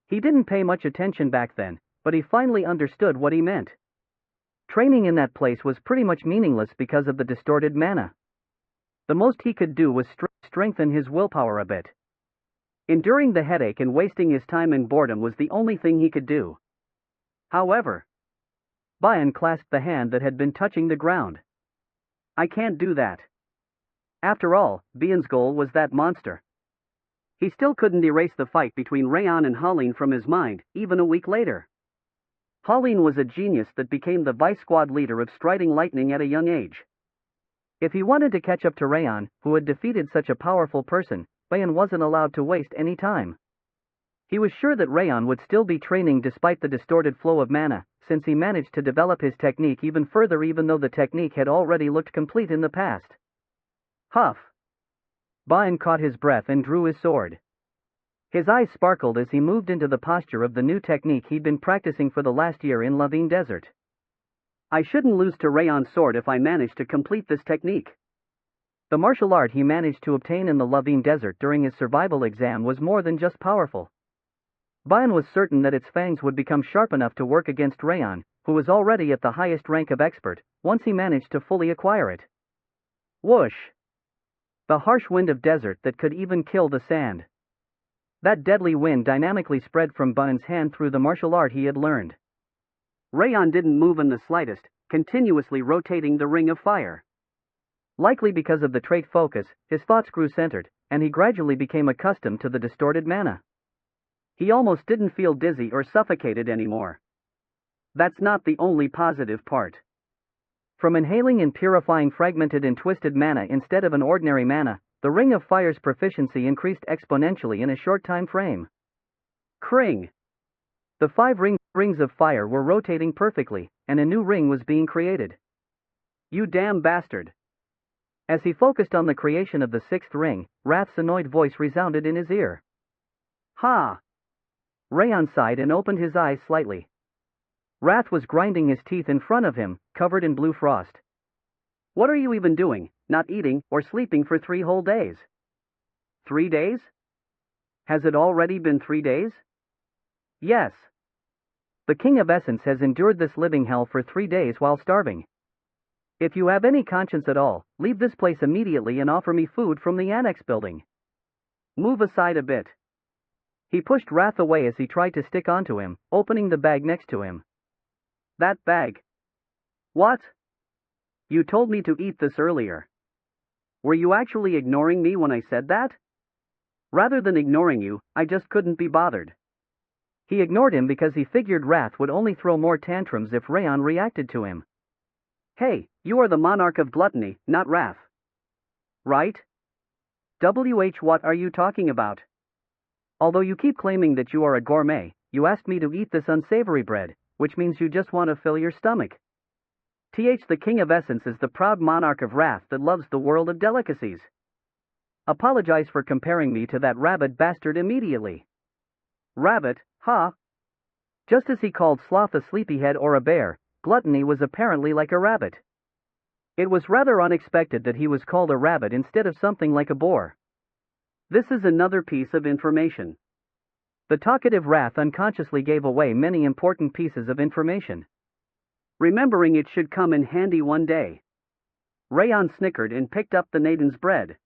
He didn't pay much attention back then, but he finally understood what he meant. Training in that place was pretty much meaningless because of the distorted mana. The most he could do was strengthen his willpower a bit. Enduring the headache and wasting his time in boredom was the only thing he could do. However, Bayan clasped the hand that had been touching the ground. I can't do that. After all, Bayan's goal was that monster. He still couldn't erase the fight between Raon and Holleen from his mind, even a week later. Holleen was a genius that became the vice squad leader of Striding Lightning at a young age. If he wanted to catch up to Raon, who had defeated such a powerful person, Bayan wasn't allowed to waste any time. He was sure that Raon would still be training despite the distorted flow of mana, since he managed to develop his technique even further even though the technique had already looked complete in the past. Huff! Bayan caught his breath and drew his sword. His eyes sparkled as he moved into the posture of the new technique he'd been practicing for the last year in Lavine Desert. I shouldn't lose to Raon's sword if I manage to complete this technique. The martial art he managed to obtain in the Lavine Desert during his survival exam was more than just powerful. Bayan was certain that its fangs would become sharp enough to work against Raon, who was already at the highest rank of expert, once he managed to fully acquire it. Whoosh! The harsh wind of desert that could even kill the sand. That deadly wind dynamically spread from Bayan's hand through the martial art he had learned. Raon didn't move in the slightest, continuously rotating the ring of fire. Likely because of the trait focus, his thoughts grew centered, and he gradually became accustomed to the distorted mana. He almost didn't feel dizzy or suffocated anymore. That's not the only positive part. From inhaling and purifying fragmented and twisted mana instead of an ordinary mana, the Ring of Fire's proficiency increased exponentially in a short time frame. Kring! The 5 rings of fire were rotating perfectly, and a new ring was being created. You damn bastard! As he focused on the creation of the 6th ring, Wrath's annoyed voice resounded in his ear. Ha! Raon sighed and opened his eyes slightly. Wrath was grinding his teeth in front of him, covered in blue frost. What are you even doing, not eating or sleeping for 3 whole days? 3 days? Has it already been 3 days? Yes. The King of Essence has endured this living hell for 3 days while starving. If you have any conscience at all, leave this place immediately and offer me food from the annex building. Move aside a bit. He pushed Wrath away as he tried to stick onto him, opening the bag next to him. That bag. What? You told me to eat this earlier. Were you actually ignoring me when I said that? Rather than ignoring you, I just couldn't be bothered. He ignored him because he figured Wrath would only throw more tantrums if Raon reacted to him. Hey, you are the monarch of gluttony, not Wrath. Right? What are you talking about? Although you keep claiming that you are a gourmet, you asked me to eat this unsavory bread, which means you just want to fill your stomach. The King of Essence is the proud monarch of Wrath that loves the world of delicacies. Apologize for comparing me to that rabbit bastard immediately. Rabbit, huh? Just as he called sloth a sleepyhead or a bear, gluttony was apparently like a rabbit. It was rather unexpected that he was called a rabbit instead of something like a boar. This is another piece of information. The talkative Wrath unconsciously gave away many important pieces of information. Remembering it should come in handy one day. Raon snickered and picked up the Naden's bread.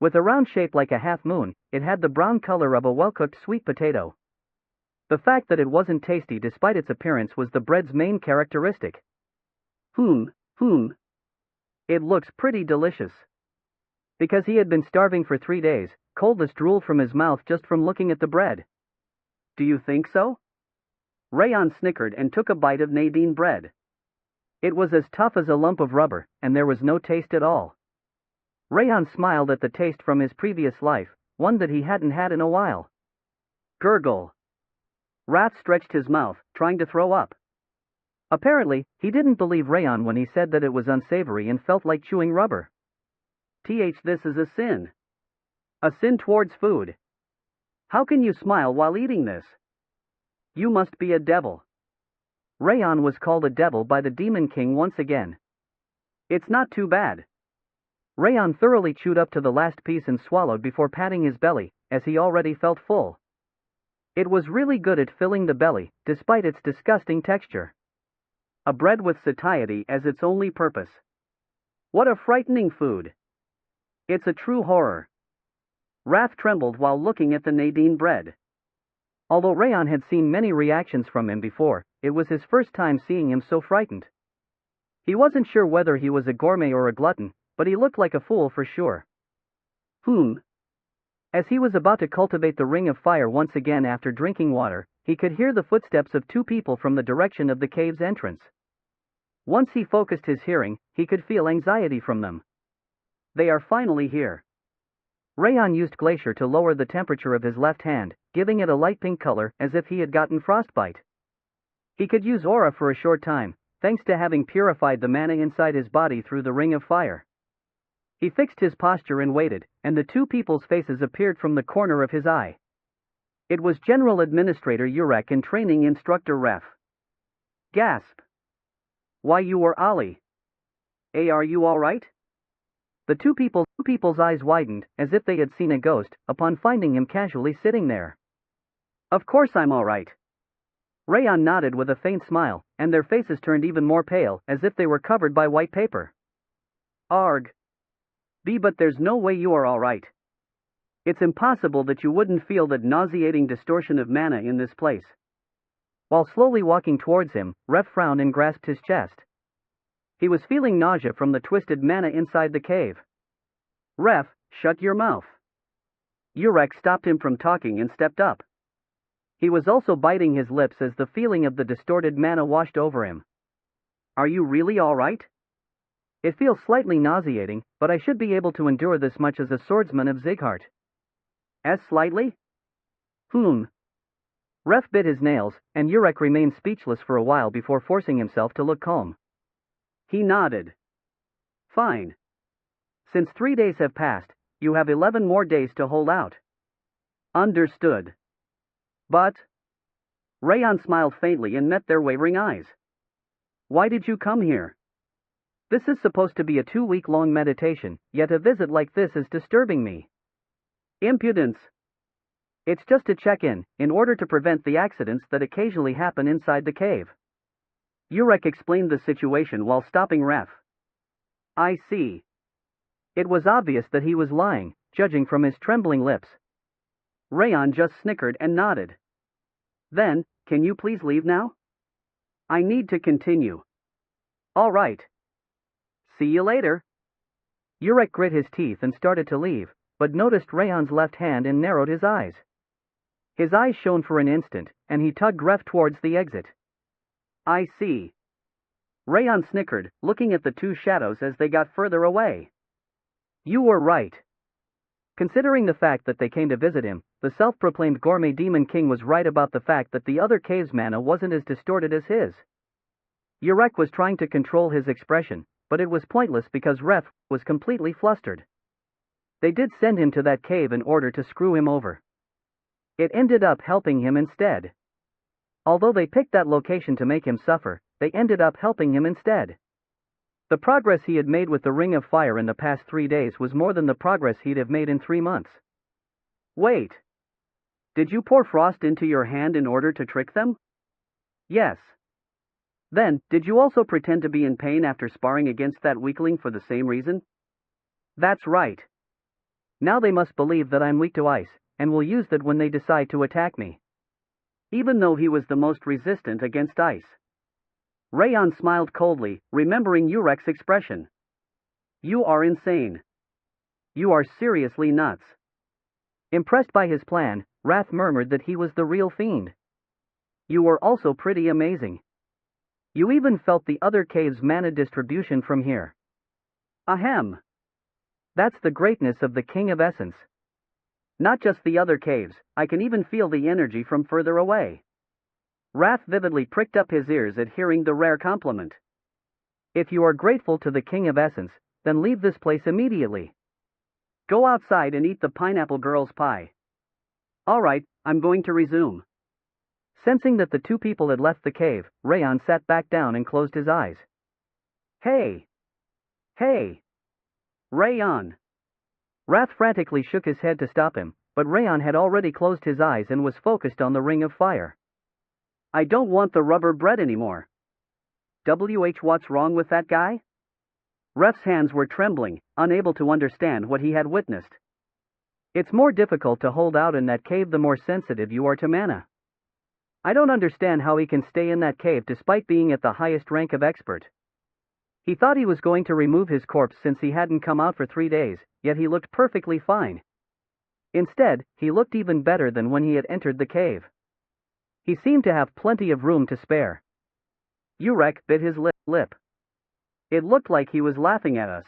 With a round shape like a half-moon, it had the brown color of a well-cooked sweet potato. The fact that it wasn't tasty despite its appearance was the bread's main characteristic. It looks pretty delicious. Because he had been starving for 3 days, coldness drooled from his mouth just from looking at the bread. Do you think so? Raon snickered and took a bite of Nadine bread. It was as tough as a lump of rubber, and there was no taste at all. Raon smiled at the taste from his previous life, one that he hadn't had in a while. Gurgle. Wrath stretched his mouth, trying to throw up. Apparently, he didn't believe Raon when he said that it was unsavory and felt like chewing rubber. This is a sin. A sin towards food. How can you smile while eating this? You must be a devil. Raon was called a devil by the Demon King once again. It's not too bad. Raon thoroughly chewed up to the last piece and swallowed before patting his belly, as he already felt full. It was really good at filling the belly, despite its disgusting texture. A bread with satiety as its only purpose. What a frightening food. It's a true horror. Raph trembled while looking at the Nadine bread. Although Raon had seen many reactions from him before, it was his first time seeing him so frightened. He wasn't sure whether he was a gourmet or a glutton, but he looked like a fool for sure. As he was about to cultivate the ring of fire once again after drinking water, he could hear the footsteps of two people from the direction of the cave's entrance. Once he focused his hearing, he could feel anxiety from them. They are finally here. Raon used Glacier to lower the temperature of his left hand, giving it a light pink color as if he had gotten frostbite. He could use aura for a short time, thanks to having purified the mana inside his body through the ring of fire. He fixed his posture and waited, and the two people's faces appeared from the corner of his eye. It was General Administrator Urek and Training Instructor Ref. Gasp. Why, you were Ollie. Hey, are you alright? The two people's eyes widened, as if they had seen a ghost, upon finding him casually sitting there. Of course I'm alright. Raon nodded with a faint smile, and their faces turned even more pale, as if they were covered by white paper. Arg. But there's no way you are alright. It's impossible that you wouldn't feel that nauseating distortion of mana in this place. While slowly walking towards him, Ref frowned and grasped his chest. He was feeling nausea from the twisted mana inside the cave. Ref, shut your mouth. Urek stopped him from talking and stepped up. He was also biting his lips as the feeling of the distorted mana washed over him. Are you really alright? It feels slightly nauseating, but I should be able to endure this much as a swordsman of Zighart. Slightly? Ref bit his nails, and Urek remained speechless for a while before forcing himself to look calm. He nodded. Fine. Since 3 days have passed, you have 11 more days to hold out. Understood. But... Raon smiled faintly and met their wavering eyes. Why did you come here? This is supposed to be a 2-week-long meditation, yet a visit like this is disturbing me. Impudence. It's just to check in order to prevent the accidents that occasionally happen inside the cave. Urek explained the situation while stopping Ref. I see. It was obvious that he was lying, judging from his trembling lips. Raon just snickered and nodded. Then, can you please leave now? I need to continue. All right. See you later. Urek grit his teeth and started to leave, but noticed Raon's left hand and narrowed his eyes. His eyes shone for an instant, and he tugged Ref towards the exit. I see. Raon snickered, looking at the two shadows as they got further away. You were right. Considering the fact that they came to visit him, the self-proclaimed gourmet demon king was right about the fact that the other cave's mana wasn't as distorted as his. Urek was trying to control his expression, but it was pointless because Ref was completely flustered. They did send him to that cave in order to screw him over. It ended up helping him instead. Although they picked that location to make him suffer, they ended up helping him instead. The progress he had made with the Ring of Fire in the past 3 days was more than the progress he'd have made in 3 months. Wait. Did you pour frost into your hand in order to trick them? Yes. Then, did you also pretend to be in pain after sparring against that weakling for the same reason? That's right. Now they must believe that I'm weak to ice, and will use that when they decide to attack me. Even though he was the most resistant against ice. Raon smiled coldly, remembering Urek's expression. You are insane. You are seriously nuts. Impressed by his plan, Wrath murmured that he was the real fiend. You were also pretty amazing. You even felt the other cave's mana distribution from here. Ahem. That's the greatness of the King of Essence. Not just the other caves, I can even feel the energy from further away. Wrath vividly pricked up his ears at hearing the rare compliment. If you are grateful to the King of Essence, then leave this place immediately. Go outside and eat the pineapple girl's pie. Alright, I'm going to resume. Sensing that the two people had left the cave, Raon sat back down and closed his eyes. Hey! Hey! Raon! Wrath frantically shook his head to stop him, but Raon had already closed his eyes and was focused on the ring of fire. I don't want the rubber bread anymore. What's wrong with that guy? Ref's hands were trembling, unable to understand what he had witnessed. It's more difficult to hold out in that cave the more sensitive you are to mana. I don't understand how he can stay in that cave despite being at the highest rank of expert. He thought he was going to remove his corpse since he hadn't come out for 3 days, yet he looked perfectly fine. Instead, he looked even better than when he had entered the cave. He seemed to have plenty of room to spare. Urek bit his lip. It looked like he was laughing at us.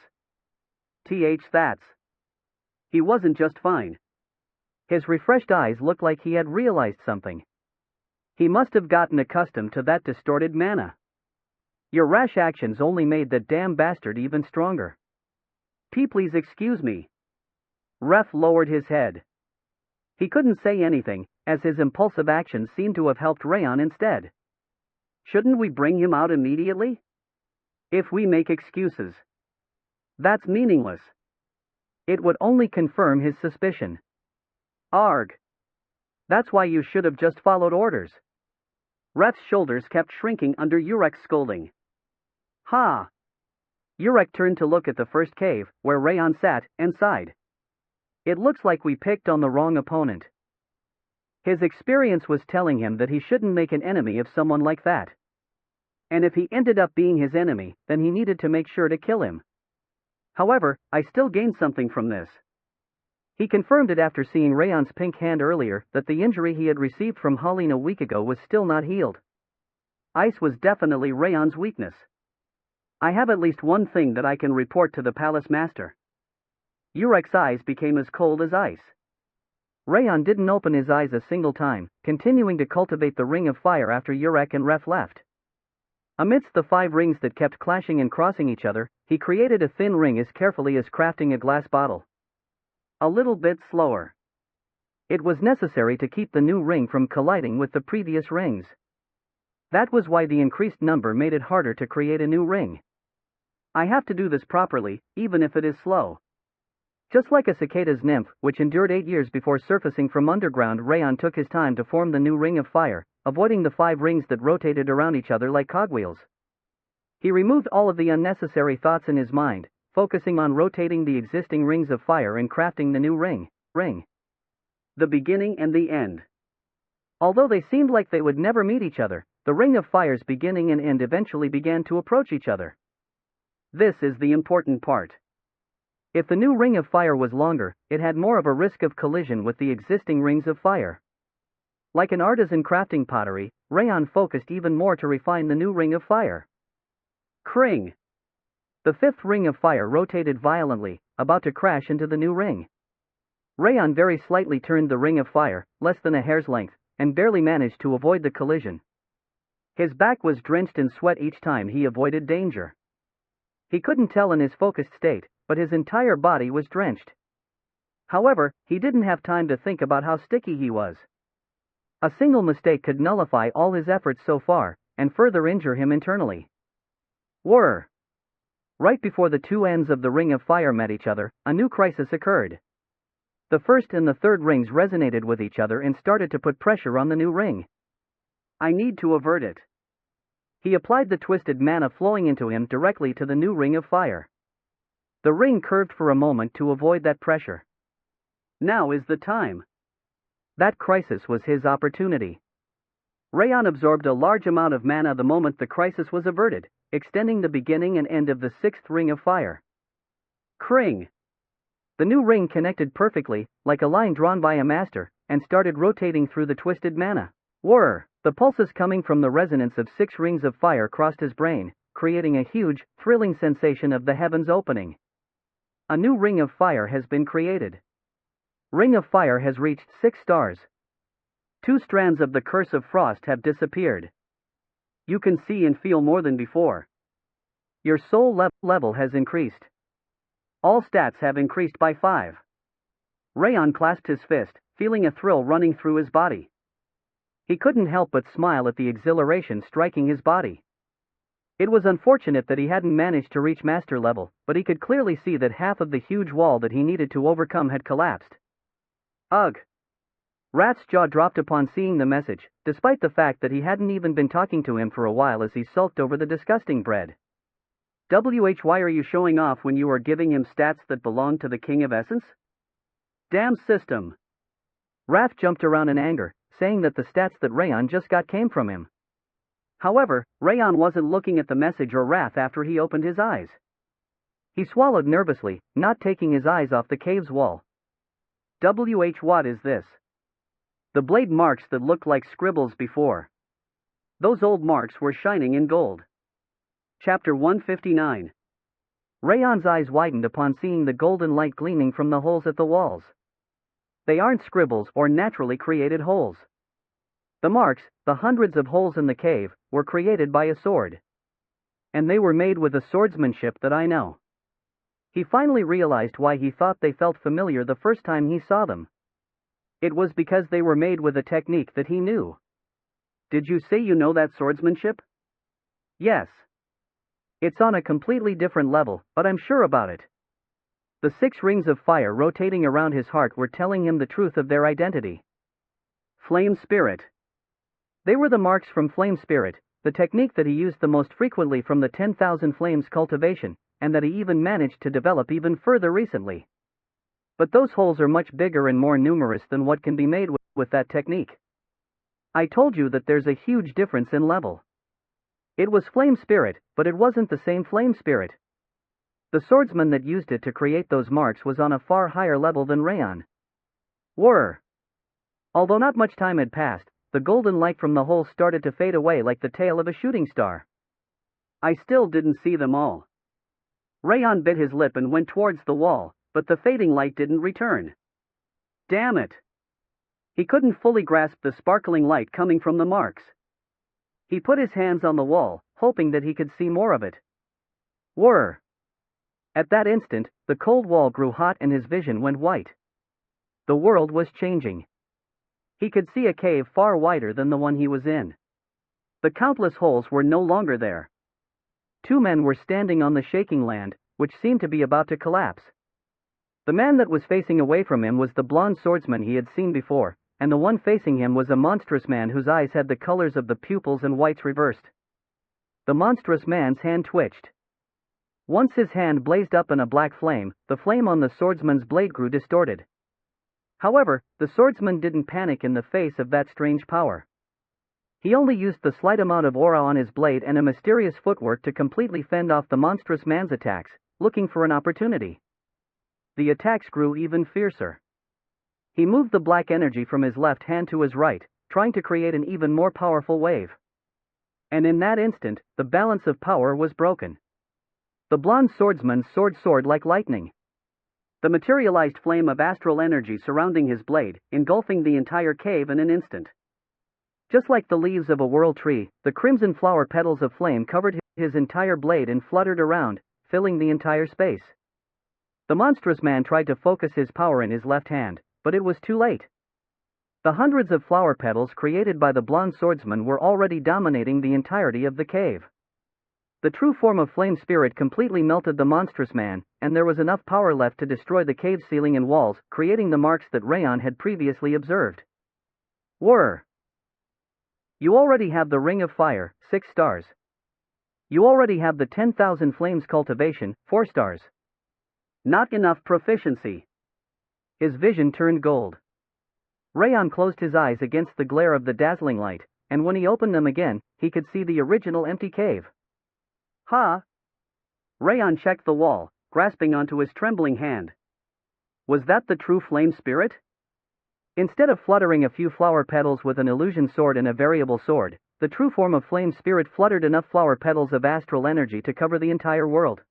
That's. He wasn't just fine. His refreshed eyes looked like he had realized something. He must have gotten accustomed to that distorted mana. Your rash actions only made that damn bastard even stronger. Please excuse me. Ref lowered his head. He couldn't say anything, as his impulsive actions seemed to have helped Raon instead. Shouldn't we bring him out immediately? If we make excuses. That's meaningless. It would only confirm his suspicion. Arg. That's why you should have just followed orders. Ref's shoulders kept shrinking under Urek's scolding. Ha! Urek turned to look at the first cave, where Raon sat, and sighed. It looks like we picked on the wrong opponent. His experience was telling him that he shouldn't make an enemy of someone like that. And if he ended up being his enemy, then he needed to make sure to kill him. However, I still gained something from this. He confirmed it after seeing Raon's pink hand earlier, that the injury he had received from Holleen a week ago was still not healed. Ice was definitely Raon's weakness. I have at least one thing that I can report to the Palace Master. Urek's eyes became as cold as ice. Raon didn't open his eyes a single time, continuing to cultivate the ring of fire after Urek and Ref left. Amidst the 5 rings that kept clashing and crossing each other, he created a thin ring as carefully as crafting a glass bottle. A little bit slower. It was necessary to keep the new ring from colliding with the previous rings. That was why the increased number made it harder to create a new ring. I have to do this properly, even if it is slow. Just like a cicada's nymph, which endured 8 years before surfacing from underground, Raon took his time to form the new ring of fire, avoiding the 5 rings that rotated around each other like cogwheels. He removed all of the unnecessary thoughts in his mind, focusing on rotating the existing rings of fire and crafting the new ring. The beginning and the end. Although they seemed like they would never meet each other, the ring of fire's beginning and end eventually began to approach each other. This is the important part. If the new ring of fire was longer, it had more of a risk of collision with the existing rings of fire. Like an artisan crafting pottery, Raon focused even more to refine the new ring of fire. Kring! The 5th ring of fire rotated violently, about to crash into the new ring. Raon very slightly turned the ring of fire, less than a hair's length, and barely managed to avoid the collision. His back was drenched in sweat each time he avoided danger. He couldn't tell in his focused state, but his entire body was drenched. However, he didn't have time to think about how sticky he was. A single mistake could nullify all his efforts so far, and further injure him internally. Whir! Right before the 2 ends of the ring of fire met each other, a new crisis occurred. The 1st and the 3rd rings resonated with each other and started to put pressure on the new ring. I need to avert it. He applied the twisted mana flowing into him directly to the new ring of fire. The ring curved for a moment to avoid that pressure. Now is the time. That crisis was his opportunity. Raon absorbed a large amount of mana the moment the crisis was averted, extending the beginning and end of the 6th ring of fire. Kring! The new ring connected perfectly, like a line drawn by a master, and started rotating through the twisted mana. Whir! The pulses coming from the resonance of 6 rings of fire crossed his brain, creating a huge, thrilling sensation of the heavens opening. A new ring of fire has been created. Ring of fire has reached 6 stars. 2 strands of the curse of frost have disappeared. You can see and feel more than before. Your soul level has increased. All stats have increased by 5. Raon clasped his fist, feeling a thrill running through his body. He couldn't help but smile at the exhilaration striking his body. It was unfortunate that he hadn't managed to reach master level, but he could clearly see that half of the huge wall that he needed to overcome had collapsed. Ugh! Rat's jaw dropped upon seeing the message, despite the fact that he hadn't even been talking to him for a while as he sulked over the disgusting bread. Why are you showing off when you are giving him stats that belong to the King of Essence? Damn system! Raph jumped around in anger, saying that the stats that Raon just got came from him. However, Raon wasn't looking at the message or Raph after he opened his eyes. He swallowed nervously, not taking his eyes off the cave's wall. What is this? The blade marks that looked like scribbles before. Those old marks were shining in gold. Chapter 159. Rayon's eyes widened upon seeing the golden light gleaming from the holes at the walls. They aren't scribbles or naturally created holes. The marks, the hundreds of holes in the cave, were created by a sword. And they were made with a swordsmanship that I know. He finally realized why he thought they felt familiar the first time he saw them. It was because they were made with a technique that he knew. Did you say you know that swordsmanship? Yes. It's on a completely different level, but I'm sure about it. The 6 rings of fire rotating around his heart were telling him the truth of their identity. Flame Spirit. They were the marks from Flame Spirit, the technique that he used the most frequently from the 10,000 Flames cultivation, and that he even managed to develop even further recently. But those holes are much bigger and more numerous than what can be made with that technique. I told you that there's a huge difference in level. It was Flame Spirit, but it wasn't the same Flame Spirit. The swordsman that used it to create those marks was on a far higher level than Raon. Although not much time had passed, the golden light from the hole started to fade away like the tail of a shooting star. I still didn't see them all. Raon bit his lip and went towards the wall, but the fading light didn't return. Damn it! He couldn't fully grasp the sparkling light coming from the marks. He put his hands on the wall, hoping that he could see more of it. At that instant, the cold wall grew hot and his vision went white. The world was changing. He could see a cave far wider than the one he was in. The countless holes were no longer there. 2 men were standing on the shaking land, which seemed to be about to collapse. The man that was facing away from him was the blonde swordsman he had seen before, and the one facing him was a monstrous man whose eyes had the colors of the pupils and whites reversed. The monstrous man's hand twitched. Once his hand blazed up in a black flame, the flame on the swordsman's blade grew distorted. However, the swordsman didn't panic in the face of that strange power. He only used the slight amount of aura on his blade and a mysterious footwork to completely fend off the monstrous man's attacks, looking for an opportunity. The attacks grew even fiercer. He moved the black energy from his left hand to his right, trying to create an even more powerful wave. And in that instant, the balance of power was broken. The blonde swordsman's sword soared like lightning. The materialized flame of astral energy surrounding his blade, engulfing the entire cave in an instant. Just like the leaves of a world tree, the crimson flower petals of flame covered his entire blade and fluttered around, filling the entire space. The monstrous man tried to focus his power in his left hand, but it was too late. The hundreds of flower petals created by the blonde swordsman were already dominating the entirety of the cave. The true form of Flame Spirit completely melted the monstrous man, and there was enough power left to destroy the cave's ceiling and walls, creating the marks that Raon had previously observed. You already have the Ring of Fire, 6 stars. You already have the 10,000 Flames cultivation, 4 stars. Not enough proficiency. His vision turned gold. Raon closed his eyes against the glare of the dazzling light, and when he opened them again, he could see the original empty cave. Raon checked the wall, grasping onto his trembling hand. Was that the true Flame Spirit? Instead of fluttering a few flower petals with an illusion sword and a variable sword, the true form of Flame Spirit fluttered enough flower petals of astral energy to cover the entire world.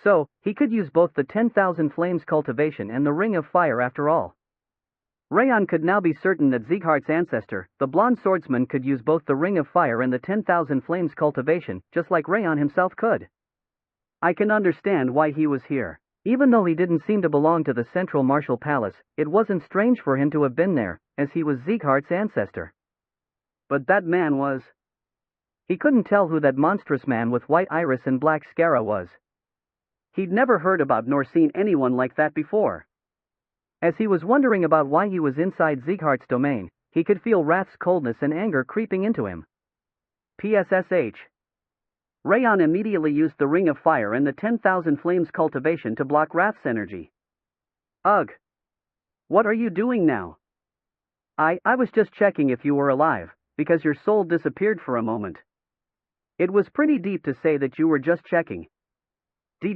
So, he could use both the 10,000 Flames cultivation and the Ring of Fire after all. Raon could now be certain that Sieghart's ancestor, the blonde swordsman, could use both the Ring of Fire and the 10,000 Flames cultivation, just like Raon himself could. I can understand why he was here. Even though he didn't seem to belong to the Central Martial Palace, it wasn't strange for him to have been there, as he was Sieghart's ancestor. But that man was... He couldn't tell who that monstrous man with white iris and black scara was. He'd never heard about nor seen anyone like that before. As he was wondering about why he was inside Sieghart's domain, he could feel Wrath's coldness and anger creeping into him. PSSH. Raon immediately used the Ring of Fire and the 10,000 Flames cultivation to block Wrath's energy. Ugh. What are you doing now? I was just checking if you were alive, because your soul disappeared for a moment. It was pretty deep to say that you were just checking.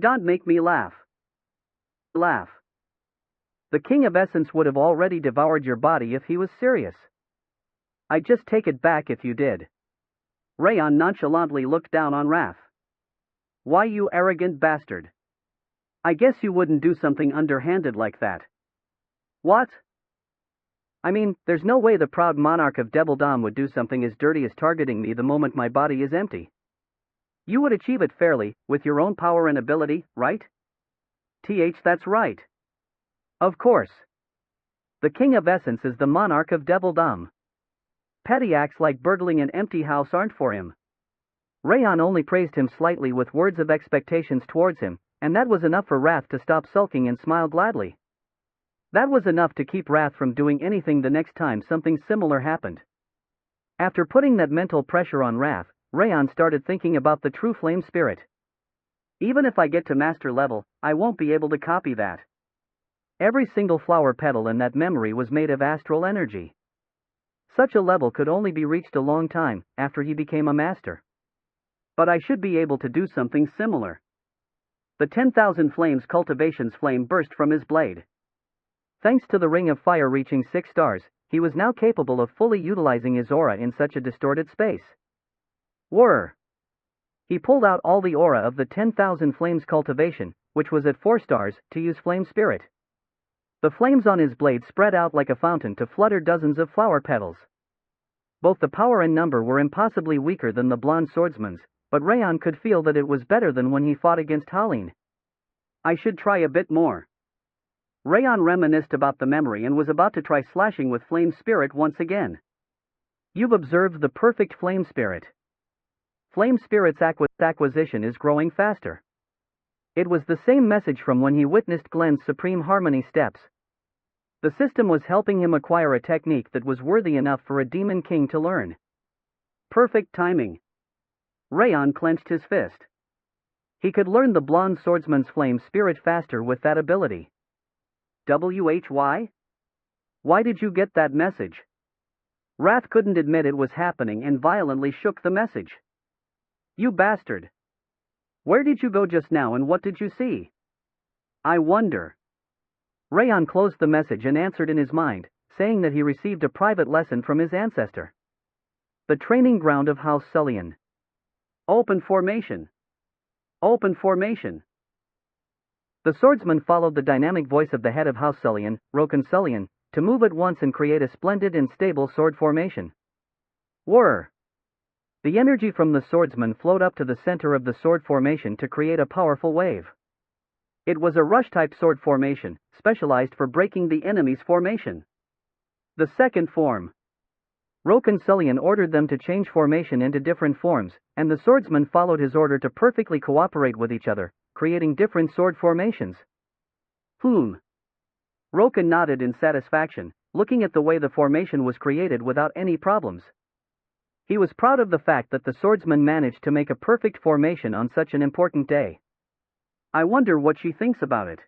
Don't make me laugh. Laugh. The King of Essence would have already devoured your body if he was serious. I'd just take it back if you did. Raon nonchalantly looked down on Wrath. Why, you arrogant bastard. I guess you wouldn't do something underhanded like that. What? I mean, there's no way the proud monarch of Devilldom would do something as dirty as targeting me the moment my body is empty. You would achieve it fairly, with your own power and ability, right? That's right. Of course. The King of Essence is the monarch of Devilldom. Petty acts like burgling an empty house aren't for him. Raon only praised him slightly with words of expectations towards him, and that was enough for Wrath to stop sulking and smile gladly. That was enough to keep Wrath from doing anything the next time something similar happened. After putting that mental pressure on Wrath, Raon started thinking about the true flame spirit. Even if I get to master level, I won't be able to copy that. Every single flower petal in that memory was made of astral energy. Such a level could only be reached a long time after he became a master. But I should be able to do something similar. The 10,000 Flames cultivation's flame burst from his blade. Thanks to the Ring of Fire reaching 6 stars, he was now capable of fully utilizing his aura in such a distorted space. Whirr! He pulled out all the aura of the 10,000 Flames cultivation, which was at 4 stars, to use Flame Spirit. The flames on his blade spread out like a fountain to flutter dozens of flower petals. Both the power and number were impossibly weaker than the blonde swordsman's, but Raon could feel that it was better than when he fought against Haline. I should try a bit more. Raon reminisced about the memory and was about to try slashing with Flame Spirit once again. You've observed the perfect Flame Spirit. Flame Spirit's acquisition is growing faster. It was the same message from when he witnessed Glenn's Supreme Harmony steps. The system was helping him acquire a technique that was worthy enough for a demon king to learn. Perfect timing. Raon clenched his fist. He could learn the blonde swordsman's flame spirit faster with that ability. Why? Why did you get that message? Wrath couldn't admit it was happening and violently shook the message. You bastard! Where did you go just now and what did you see? I wonder. Raon closed the message and answered in his mind, saying that he received a private lesson from his ancestor. The training ground of House Sullian. Open formation. Open formation. The swordsman followed the dynamic voice of the head of House Sullian, Raon Sullian, to move at once and create a splendid and stable sword formation. Whirr! The energy from the swordsman flowed up to the center of the sword formation to create a powerful wave. It was a rush-type sword formation, specialized for breaking the enemy's formation. The second form. Raon Sullian ordered them to change formation into different forms, and the swordsman followed his order to perfectly cooperate with each other, creating different sword formations. Raon nodded in satisfaction, looking at the way the formation was created without any problems. He was proud of the fact that the swordsman managed to make a perfect formation on such an important day. I wonder what she thinks about it.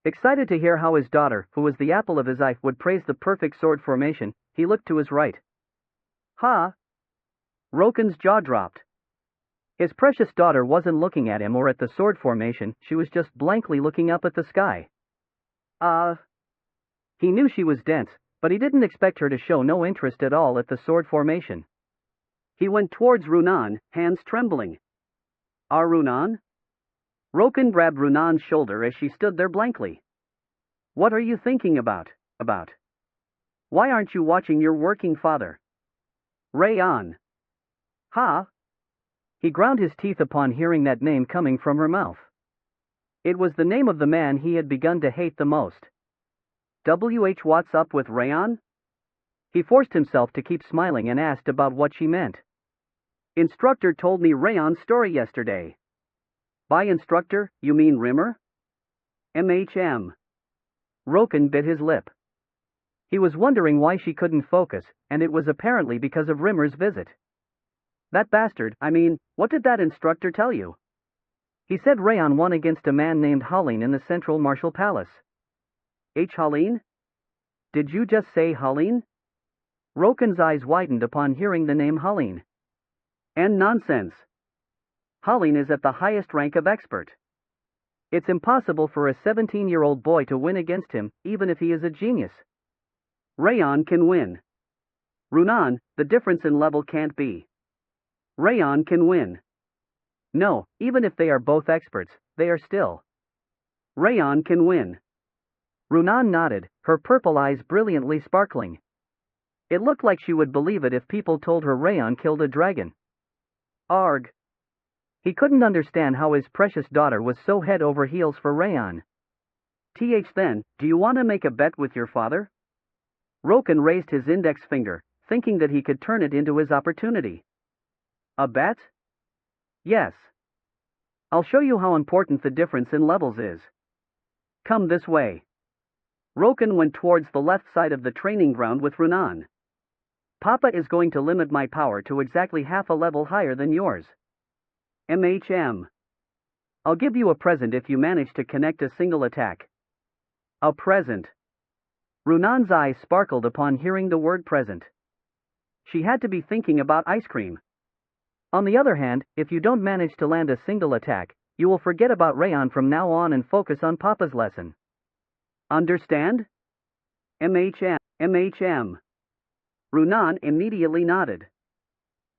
Excited to hear how his daughter, who was the apple of his eye, would praise the perfect sword formation, he looked to his right. Ha! Raon's jaw dropped. His precious daughter wasn't looking at him or at the sword formation, she was just blankly looking up at the sky. He knew she was dense, but he didn't expect her to show no interest at all at the sword formation. He went towards Raon, hands trembling. Raon? Raon grabbed Runan's shoulder as she stood there blankly. What are you thinking about? Why aren't you watching your working father? Raon. Ha! He ground his teeth upon hearing that name coming from her mouth. It was the name of the man he had begun to hate the most. What's up with Raon? He forced himself to keep smiling and asked about what she meant. Instructor told me Raon's story yesterday. By instructor, you mean Rimmer? Roken bit his lip. He was wondering why she couldn't focus, and it was apparently because of Rimmer's visit. That bastard, what did that instructor tell you? He said Raon won against a man named Haleen in the Central Martial Palace. Haleen? Did you just say Haleen? Roken's eyes widened upon hearing the name Haleen. And nonsense. Haleen is at the highest rank of expert. It's impossible for a 17-year-old boy to win against him, even if he is a genius. Raon can win. Runan, the difference in level can't be. Raon can win. No, even if they are both experts, they are still. Raon can win. Runan nodded, her purple eyes brilliantly sparkling. It looked like she would believe it if people told her Raon killed a dragon. Arg. He couldn't understand how his precious daughter was so head over heels for Raon. Then, do you want to make a bet with your father? Roken raised his index finger, thinking that he could turn it into his opportunity. A bet? Yes. I'll show you how important the difference in levels is. Come this way. Roken went towards the left side of the training ground with Runan. Papa is going to limit my power to exactly half a level higher than yours. I'll give you a present if you manage to connect a single attack. A present. Runan's eyes sparkled upon hearing the word present. She had to be thinking about ice cream. On the other hand, if you don't manage to land a single attack, you will forget about Raon from now on and focus on Papa's lesson. Understand? Runan immediately nodded.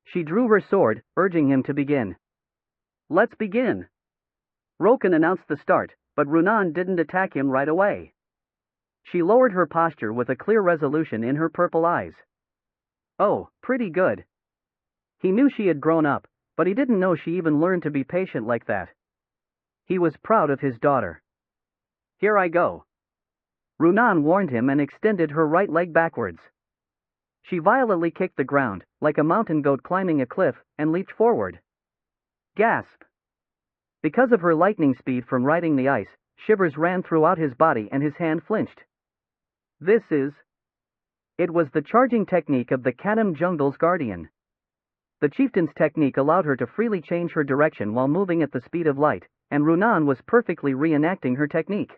She drew her sword, urging him to begin. Let's begin. Roken announced the start, but Runan didn't attack him right away. She lowered her posture with a clear resolution in her purple eyes. Oh, pretty good. He knew she had grown up, but he didn't know she even learned to be patient like that. He was proud of his daughter. Here I go. Runan warned him and extended her right leg backwards. She violently kicked the ground, like a mountain goat climbing a cliff, and leaped forward. Gasp! Because of her lightning speed from riding the ice, shivers ran throughout his body and his hand flinched. It was the charging technique of the Kadam Jungle's guardian. The chieftain's technique allowed her to freely change her direction while moving at the speed of light, and Runan was perfectly reenacting her technique.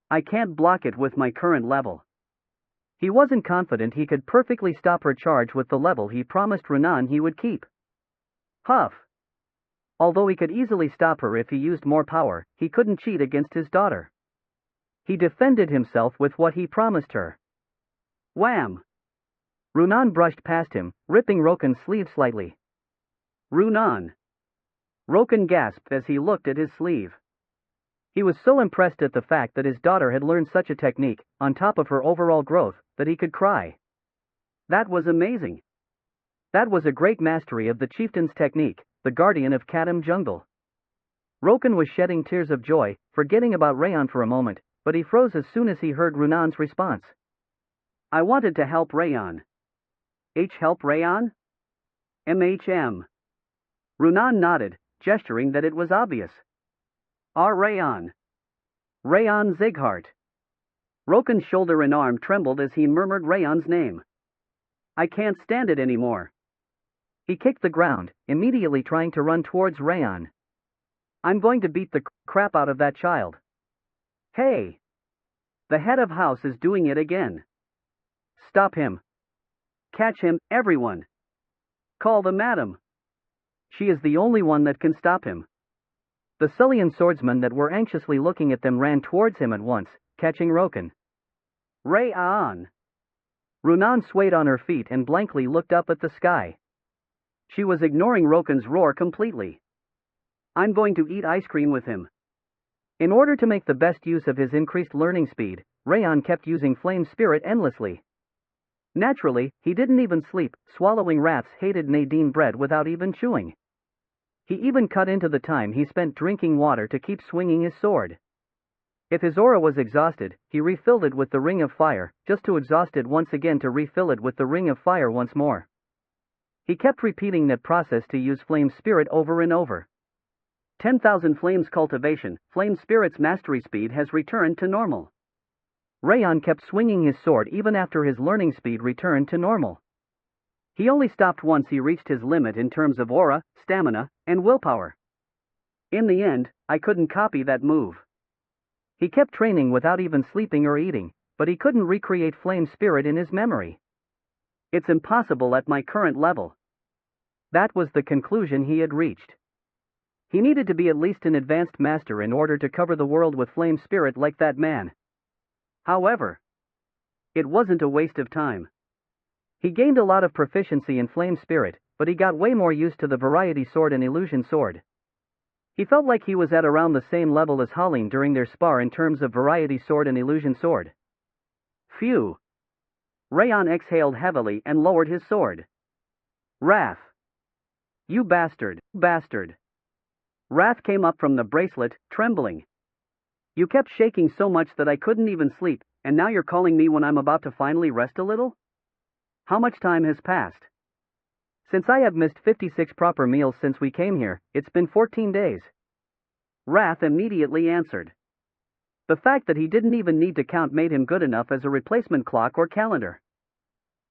I can't block it with my current level. He wasn't confident he could perfectly stop her charge with the level he promised Runan he would keep. Huff! Although he could easily stop her if he used more power, he couldn't cheat against his daughter. He defended himself with what he promised her. Wham! Runan brushed past him, ripping Roken's sleeve slightly. Runan! Roken gasped as he looked at his sleeve. He was so impressed at the fact that his daughter had learned such a technique, on top of her overall growth, that he could cry. That was amazing. That was a great mastery of the chieftain's technique, the guardian of Kadam Jungle. Roken was shedding tears of joy, forgetting about Raon for a moment, but he froze as soon as he heard Runan's response. I wanted to help Raon. Help Raon? Runan nodded, gesturing that it was obvious. Raon. Raon Zighart. Roken's shoulder and arm trembled as he murmured Raon's name. I can't stand it anymore. He kicked the ground, immediately trying to run towards Raon. I'm going to beat the crap out of that child. Hey! The head of house is doing it again. Stop him. Catch him, everyone. Call the madam. She is the only one that can stop him. The Sullian swordsmen that were anxiously looking at them ran towards him at once, catching Roken. Raon! Runan swayed on her feet and blankly looked up at the sky. She was ignoring Roken's roar completely. I'm going to eat ice cream with him. In order to make the best use of his increased learning speed, Raon kept using Flame Spirit endlessly. Naturally, he didn't even sleep, swallowing Rat's hated Nadine bread without even chewing. He even cut into the time he spent drinking water to keep swinging his sword. If his aura was exhausted, he refilled it with the Ring of Fire, just to exhaust it once again to refill it with the Ring of Fire once more. He kept repeating that process to use Flame Spirit over and over. 10,000 Flames cultivation, Flame Spirit's mastery speed has returned to normal. Raon kept swinging his sword even after his learning speed returned to normal. He only stopped once he reached his limit in terms of aura, stamina, and willpower. In the end, I couldn't copy that move. He kept training without even sleeping or eating, but he couldn't recreate Flame Spirit in his memory. It's impossible at my current level. That was the conclusion he had reached. He needed to be at least an advanced master in order to cover the world with Flame Spirit like that man. However, it wasn't a waste of time. He gained a lot of proficiency in Flame Spirit, but he got way more used to the Variety Sword and Illusion Sword. He felt like he was at around the same level as Halim during their spar in terms of Variety Sword and Illusion Sword. Phew! Raon exhaled heavily and lowered his sword. Wrath! You bastard, bastard! Wrath came up from the bracelet, trembling. You kept shaking so much that I couldn't even sleep, and now you're calling me when I'm about to finally rest a little? How much time has passed? Since I have missed 56 proper meals since we came here, it's been 14 days. Wrath immediately answered. The fact that he didn't even need to count made him good enough as a replacement clock or calendar.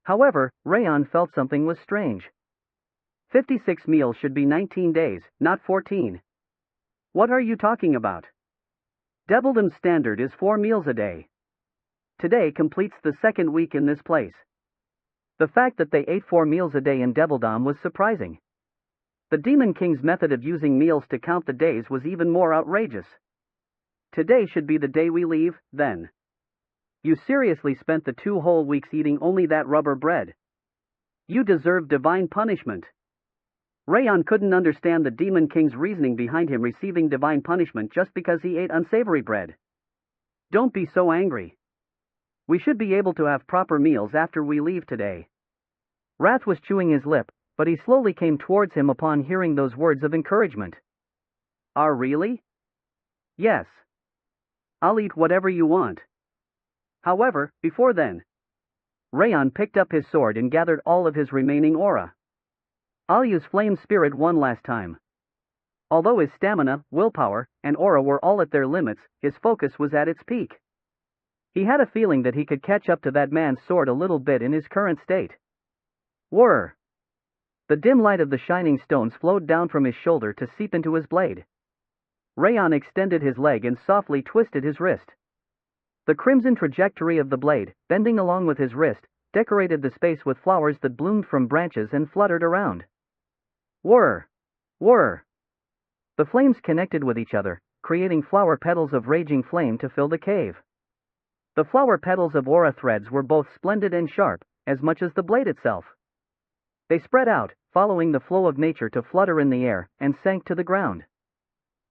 However, Raon felt something was strange. 56 meals should be 19 days, not 14. What are you talking about? Devildom's standard is 4 meals a day. Today completes the second week in this place. The fact that they ate 4 meals a day in Devildom was surprising. The Demon King's method of using meals to count the days was even more outrageous. Today should be the day we leave, then. You seriously spent the 2 whole weeks eating only that rubber bread. You deserve divine punishment. Raon couldn't understand the Demon King's reasoning behind him receiving divine punishment just because he ate unsavory bread. Don't be so angry. We should be able to have proper meals after we leave today. Wrath was chewing his lip, but he slowly came towards him upon hearing those words of encouragement. Really? Yes. I'll eat whatever you want. However, before then, Raon picked up his sword and gathered all of his remaining aura. I'll use Flame Spirit one last time. Although his stamina, willpower, and aura were all at their limits, his focus was at its peak. He had a feeling that he could catch up to that man's sword a little bit in his current state. Whir! The dim light of the shining stones flowed down from his shoulder to seep into his blade. Raon extended his leg and softly twisted his wrist. The crimson trajectory of the blade, bending along with his wrist, decorated the space with flowers that bloomed from branches and fluttered around. Whir! Whir! The flames connected with each other, creating flower petals of raging flame to fill the cave. The flower petals of aura threads were both splendid and sharp, as much as the blade itself. They spread out, following the flow of nature to flutter in the air, and sank to the ground.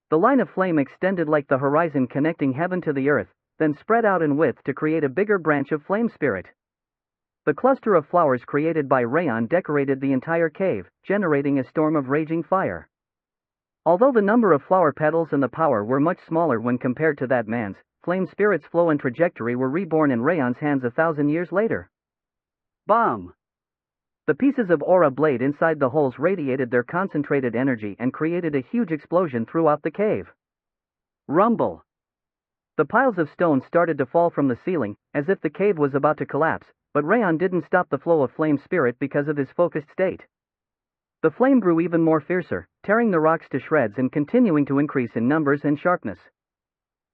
The line of flame extended like the horizon connecting heaven to the earth, then spread out in width to create a bigger branch of Flame Spirit. The cluster of flowers created by Raon decorated the entire cave, generating a storm of raging fire. Although the number of flower petals and the power were much smaller when compared to that man's, Flame Spirit's flow and trajectory were reborn in Raon's hands 1,000 years later. Bomb! The pieces of aura blade inside the holes radiated their concentrated energy and created a huge explosion throughout the cave. Rumble! The piles of stone started to fall from the ceiling, as if the cave was about to collapse, but Raon didn't stop the flow of Flame Spirit because of his focused state. The flame grew even more fiercer, tearing the rocks to shreds and continuing to increase in numbers and sharpness.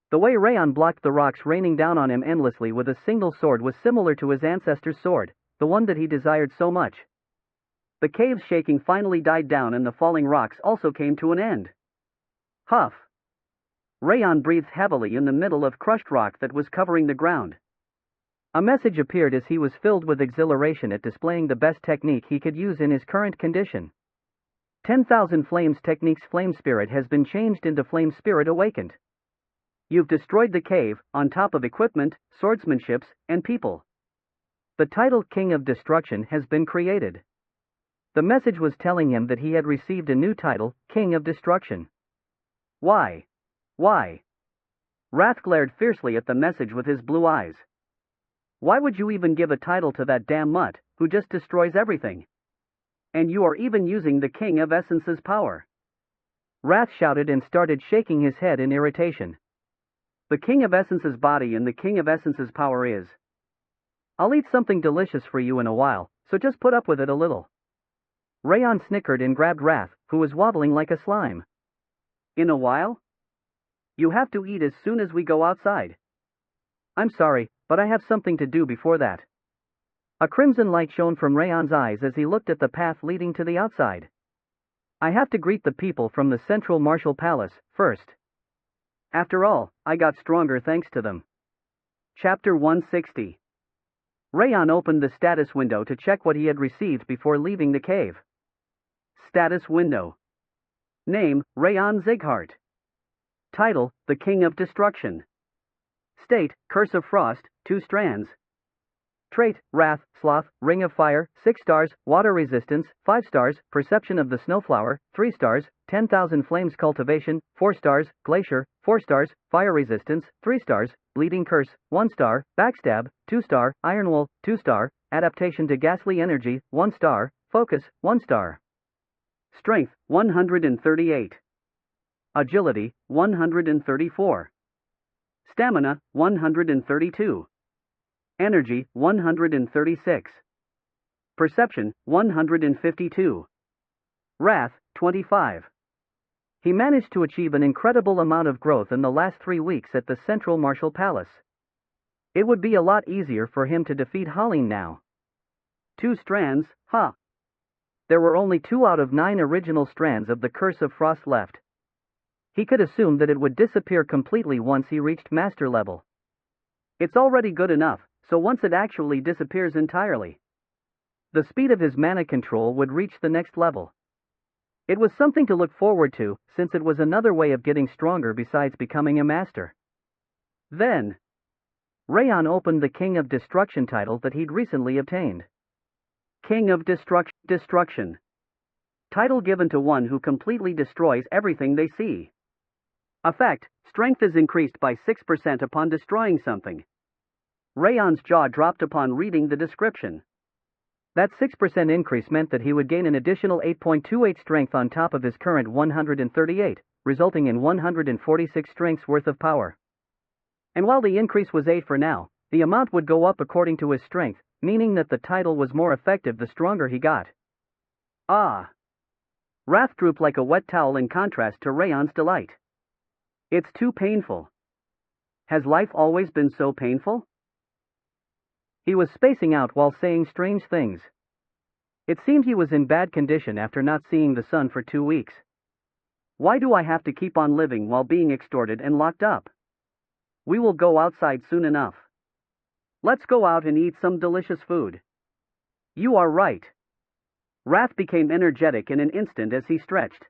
The way Raon blocked the rocks raining down on him endlessly with a single sword was similar to his ancestor's sword, the one that he desired so much. The cave's shaking finally died down and the falling rocks also came to an end. Huff! Raon breathed heavily in the middle of crushed rock that was covering the ground. A message appeared as he was filled with exhilaration at displaying the best technique he could use in his current condition. 10,000 Flames Techniques Flame Spirit has been changed into Flame Spirit Awakened. You've destroyed the cave, on top of equipment, swordsmanships, and people. The title King of Destruction has been created. The message was telling him that he had received a new title, King of Destruction. Why? Why? Wrath glared fiercely at the message with his blue eyes. Why would you even give a title to that damn mutt, who just destroys everything? And you are even using the King of Essence's power. Wrath shouted and started shaking his head in irritation. The King of Essence's body and the King of Essence's power is. I'll eat something delicious for you in a while, so just put up with it a little. Raon snickered and grabbed Wrath, who was wobbling like a slime. In a while? You have to eat as soon as we go outside. I'm sorry, but I have something to do before that. A crimson light shone from Raon's eyes as he looked at the path leading to the outside. I have to greet the people from the Central Martial Palace, first. After all, I got stronger thanks to them. Chapter 160. Raon opened the status window to check what he had received before leaving the cave. Status window. Name, Raon Zighart. Title, The King of Destruction. State, Curse of Frost, 2 strands. Trait, Wrath, Sloth, Ring of Fire, 6 stars, Water Resistance, 5 stars, Perception of the Snowflower, 3 stars, 10,000 Flames Cultivation, 4 stars, Glacier, 4 stars, Fire Resistance, 3 stars, Bleeding Curse, 1 star, Backstab, 2 star, Ironwool, 2 star, Adaptation to Ghastly Energy, 1 star, Focus, 1 star. Strength, 138. Agility, 134. Stamina, 132. Energy, 136. Perception, 152. Wrath, 25. He managed to achieve an incredible amount of growth in the last 3 weeks at the Central Martial Palace. It would be a lot easier for him to defeat Holleen now. 2 strands, huh? There were only 2 out of 9 original strands of the Curse of Frost left. He could assume that it would disappear completely once he reached master level. It's already good enough, so once it actually disappears entirely, the speed of his mana control would reach the next level. It was something to look forward to, since it was another way of getting stronger besides becoming a master. Then, Raon opened the King of Destruction title that he'd recently obtained. King of Destruction. Title given to one who completely destroys everything they see. Effect, strength is increased by 6% upon destroying something. Raon's jaw dropped upon reading the description. That 6% increase meant that he would gain an additional 8.28 strength on top of his current 138, resulting in 146 strengths worth of power. And while the increase was 8 for now, the amount would go up according to his strength, meaning that the title was more effective the stronger he got. Ah! Wrath drooped like a wet towel in contrast to Raon's delight. It's too painful. Has life always been so painful? He was spacing out while saying strange things. It seemed he was in bad condition after not seeing the sun for 2 weeks. Why do I have to keep on living while being extorted and locked up? We will go outside soon enough. Let's go out and eat some delicious food. You are right. Wrath became energetic in an instant as he stretched.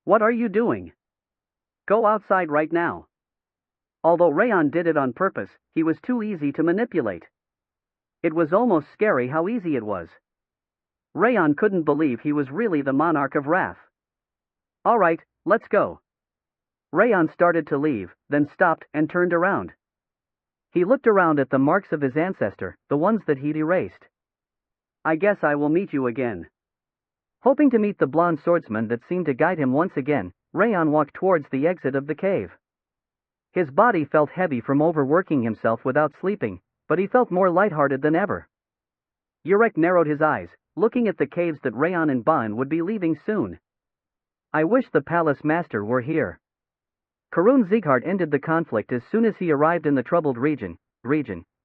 What are you doing? Go outside right now. Although Raon did it on purpose, he was too easy to manipulate. It was almost scary how easy it was. Raon couldn't believe he was really the monarch of Wrath. All right, let's go. Raon started to leave, then stopped and turned around. He looked around at the marks of his ancestor, the ones that he'd erased. I guess I will meet you again. Hoping to meet the blonde swordsman that seemed to guide him once again, Raon walked towards the exit of the cave. His body felt heavy from overworking himself without sleeping, but he felt more lighthearted than ever. Urek narrowed his eyes, looking at the caves that Raon and Ban would be leaving soon. I wish the palace master were here. Karun Zighart ended the conflict as soon as he arrived in the troubled region,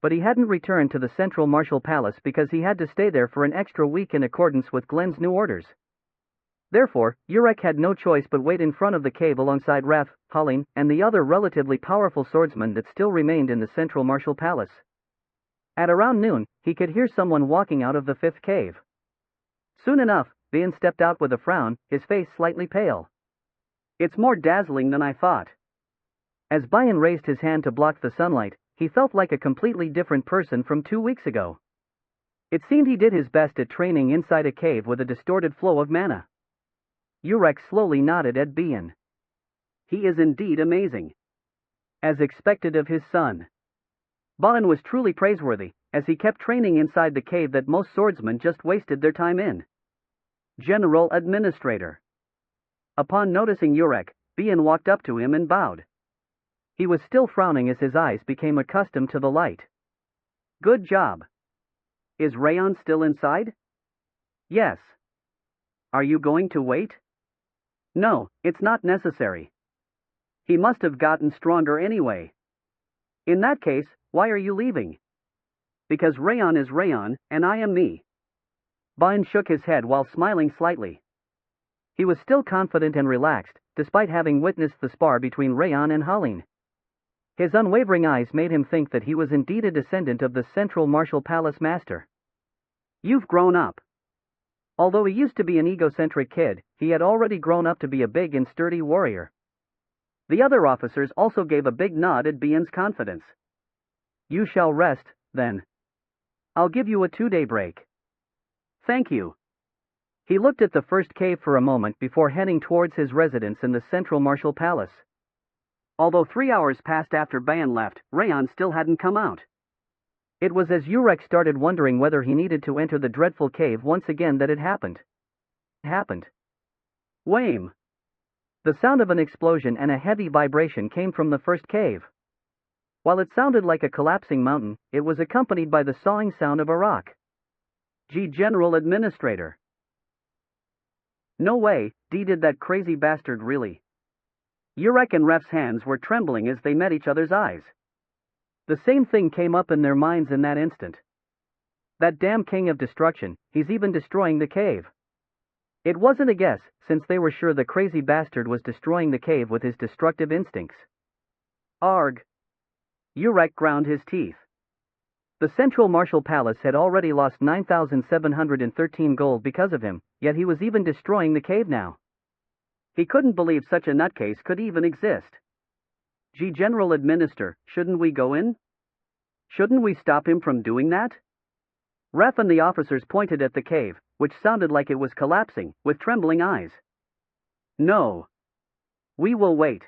but he hadn't returned to the Central Martial Palace because he had to stay there for an extra week in accordance with Glenn's new orders. Therefore, Urek had no choice but wait in front of the cave alongside Wrath, Holleen, and the other relatively powerful swordsmen that still remained in the Central Martial Palace. At around noon, he could hear someone walking out of the 5th cave. Soon enough, Bian stepped out with a frown, his face slightly pale. It's more dazzling than I thought. As Bian raised his hand to block the sunlight, he felt like a completely different person from 2 weeks ago. It seemed he did his best at training inside a cave with a distorted flow of mana. Urek slowly nodded at Bian. He is indeed amazing. As expected of his son. Bian was truly praiseworthy, as he kept training inside the cave that most swordsmen just wasted their time in. General Administrator. Upon noticing Yurek, Bian walked up to him and bowed. He was still frowning as his eyes became accustomed to the light. Good job. Is Raon still inside? Yes. Are you going to wait? No, it's not necessary. He must have gotten stronger anyway. In that case, why are you leaving? Because Raon is Raon, and I am me. Bian shook his head while smiling slightly. He was still confident and relaxed, despite having witnessed the spar between Raon and Haline. His unwavering eyes made him think that he was indeed a descendant of the Central Martial Palace master. You've grown up. Although he used to be an egocentric kid, he had already grown up to be a big and sturdy warrior. The other officers also gave a big nod at Bian's confidence. You shall rest, then. I'll give you a 2-day break. Thank you. He looked at the first cave for a moment before heading towards his residence in the Central Martial Palace. Although 3 hours passed after Bian left, Raon still hadn't come out. It was as Yurek started wondering whether he needed to enter the dreadful cave once again that it happened. Wham! The sound of an explosion and a heavy vibration came from the first cave. While it sounded like a collapsing mountain, it was accompanied by the sawing sound of a rock. General Administrator. No way, did that crazy bastard really? Yurek and Ref's hands were trembling as they met each other's eyes. The same thing came up in their minds in that instant. That damn king of destruction, he's even destroying the cave. It wasn't a guess, since they were sure the crazy bastard was destroying the cave with his destructive instincts. Arg! Yurek ground his teeth. The Central Martial Palace had already lost 9,713 gold because of him, yet he was even destroying the cave now. He couldn't believe such a nutcase could even exist. General Administrator, shouldn't we go in? Shouldn't we stop him from doing that? Ref and the officers pointed at the cave, which sounded like it was collapsing, with trembling eyes. No. We will wait.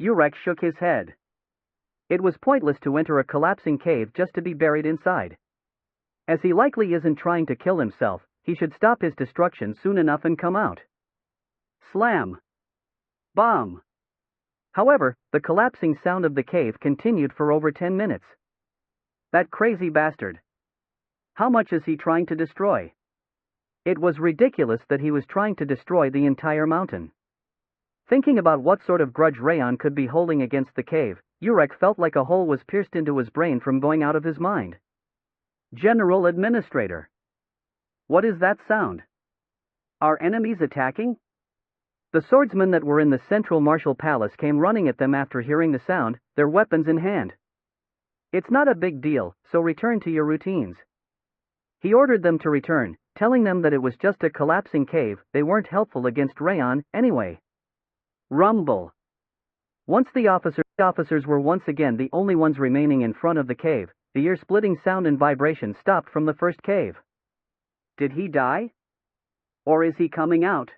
Yurek shook his head. It was pointless to enter a collapsing cave just to be buried inside. As he likely isn't trying to kill himself, he should stop his destruction soon enough and come out. Slam! Bomb! However, the collapsing sound of the cave continued for over 10 minutes. That crazy bastard. How much is he trying to destroy? It was ridiculous that he was trying to destroy the entire mountain. Thinking about what sort of grudge Raon could be holding against the cave, Yurek felt like a hole was pierced into his brain from going out of his mind. General Administrator. What is that sound? Are enemies attacking? The swordsmen that were in the Central Martial Palace came running at them after hearing the sound, their weapons in hand. It's not a big deal, so return to your routines. He ordered them to return, telling them that it was just a collapsing cave, they weren't helpful against Raon, anyway. Rumble. Once the officers were once again the only ones remaining in front of the cave, the ear-splitting sound and vibration stopped from the first cave. Did he die? Or is he coming out?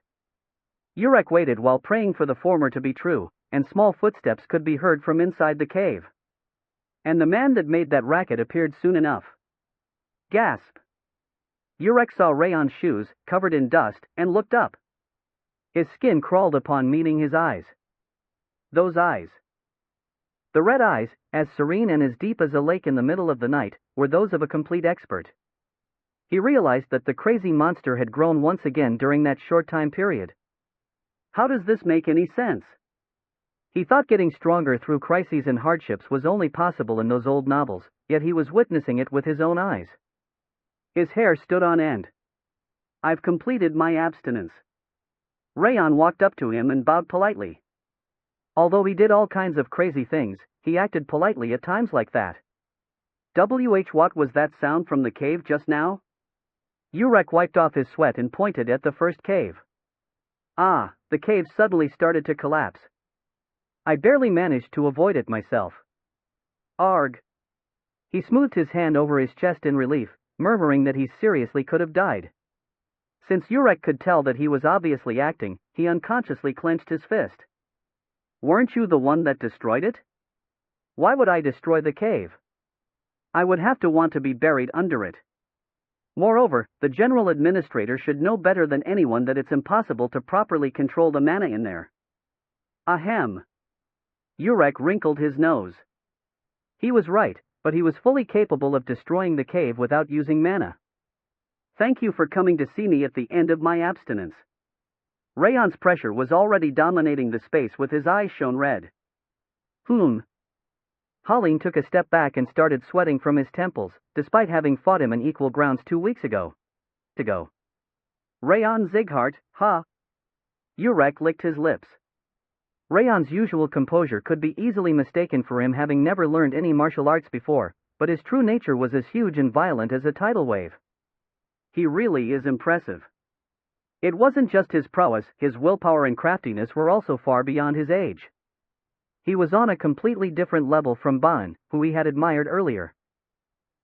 Yurek waited while praying for the former to be true, and small footsteps could be heard from inside the cave. And the man that made that racket appeared soon enough. Gasp! Yurek saw Raon's shoes, covered in dust, and looked up. His skin crawled upon meeting his eyes. Those eyes. The red eyes, as serene and as deep as a lake in the middle of the night, were those of a complete expert. He realized that the crazy monster had grown once again during that short time period. How does this make any sense? He thought getting stronger through crises and hardships was only possible in those old novels, yet he was witnessing it with his own eyes. His hair stood on end. I've completed my abstinence. Raon walked up to him and bowed politely. Although he did all kinds of crazy things, he acted politely at times like that. What was that sound from the cave just now? Yurek wiped off his sweat and pointed at the first cave. Ah, the cave suddenly started to collapse. I barely managed to avoid it myself. Arg! He smoothed his hand over his chest in relief, murmuring that he seriously could have died. Since Yurek could tell that he was obviously acting, he unconsciously clenched his fist. Weren't you the one that destroyed it? Why would I destroy the cave? I would have to want to be buried under it. Moreover, the general administrator should know better than anyone that it's impossible to properly control the mana in there. Ahem. Urek wrinkled his nose. He was right, but he was fully capable of destroying the cave without using mana. Thank you for coming to see me at the end of my abstinence. Raon's pressure was already dominating the space with his eyes shown red. Halim took a step back and started sweating from his temples, despite having fought him in equal grounds 2 weeks ago. Raon Zighart, ha! Urek licked his lips. Raon's usual composure could be easily mistaken for him having never learned any martial arts before, but his true nature was as huge and violent as a tidal wave. He really is impressive. It wasn't just his prowess, his willpower and craftiness were also far beyond his age. He was on a completely different level from Ban, who he had admired earlier.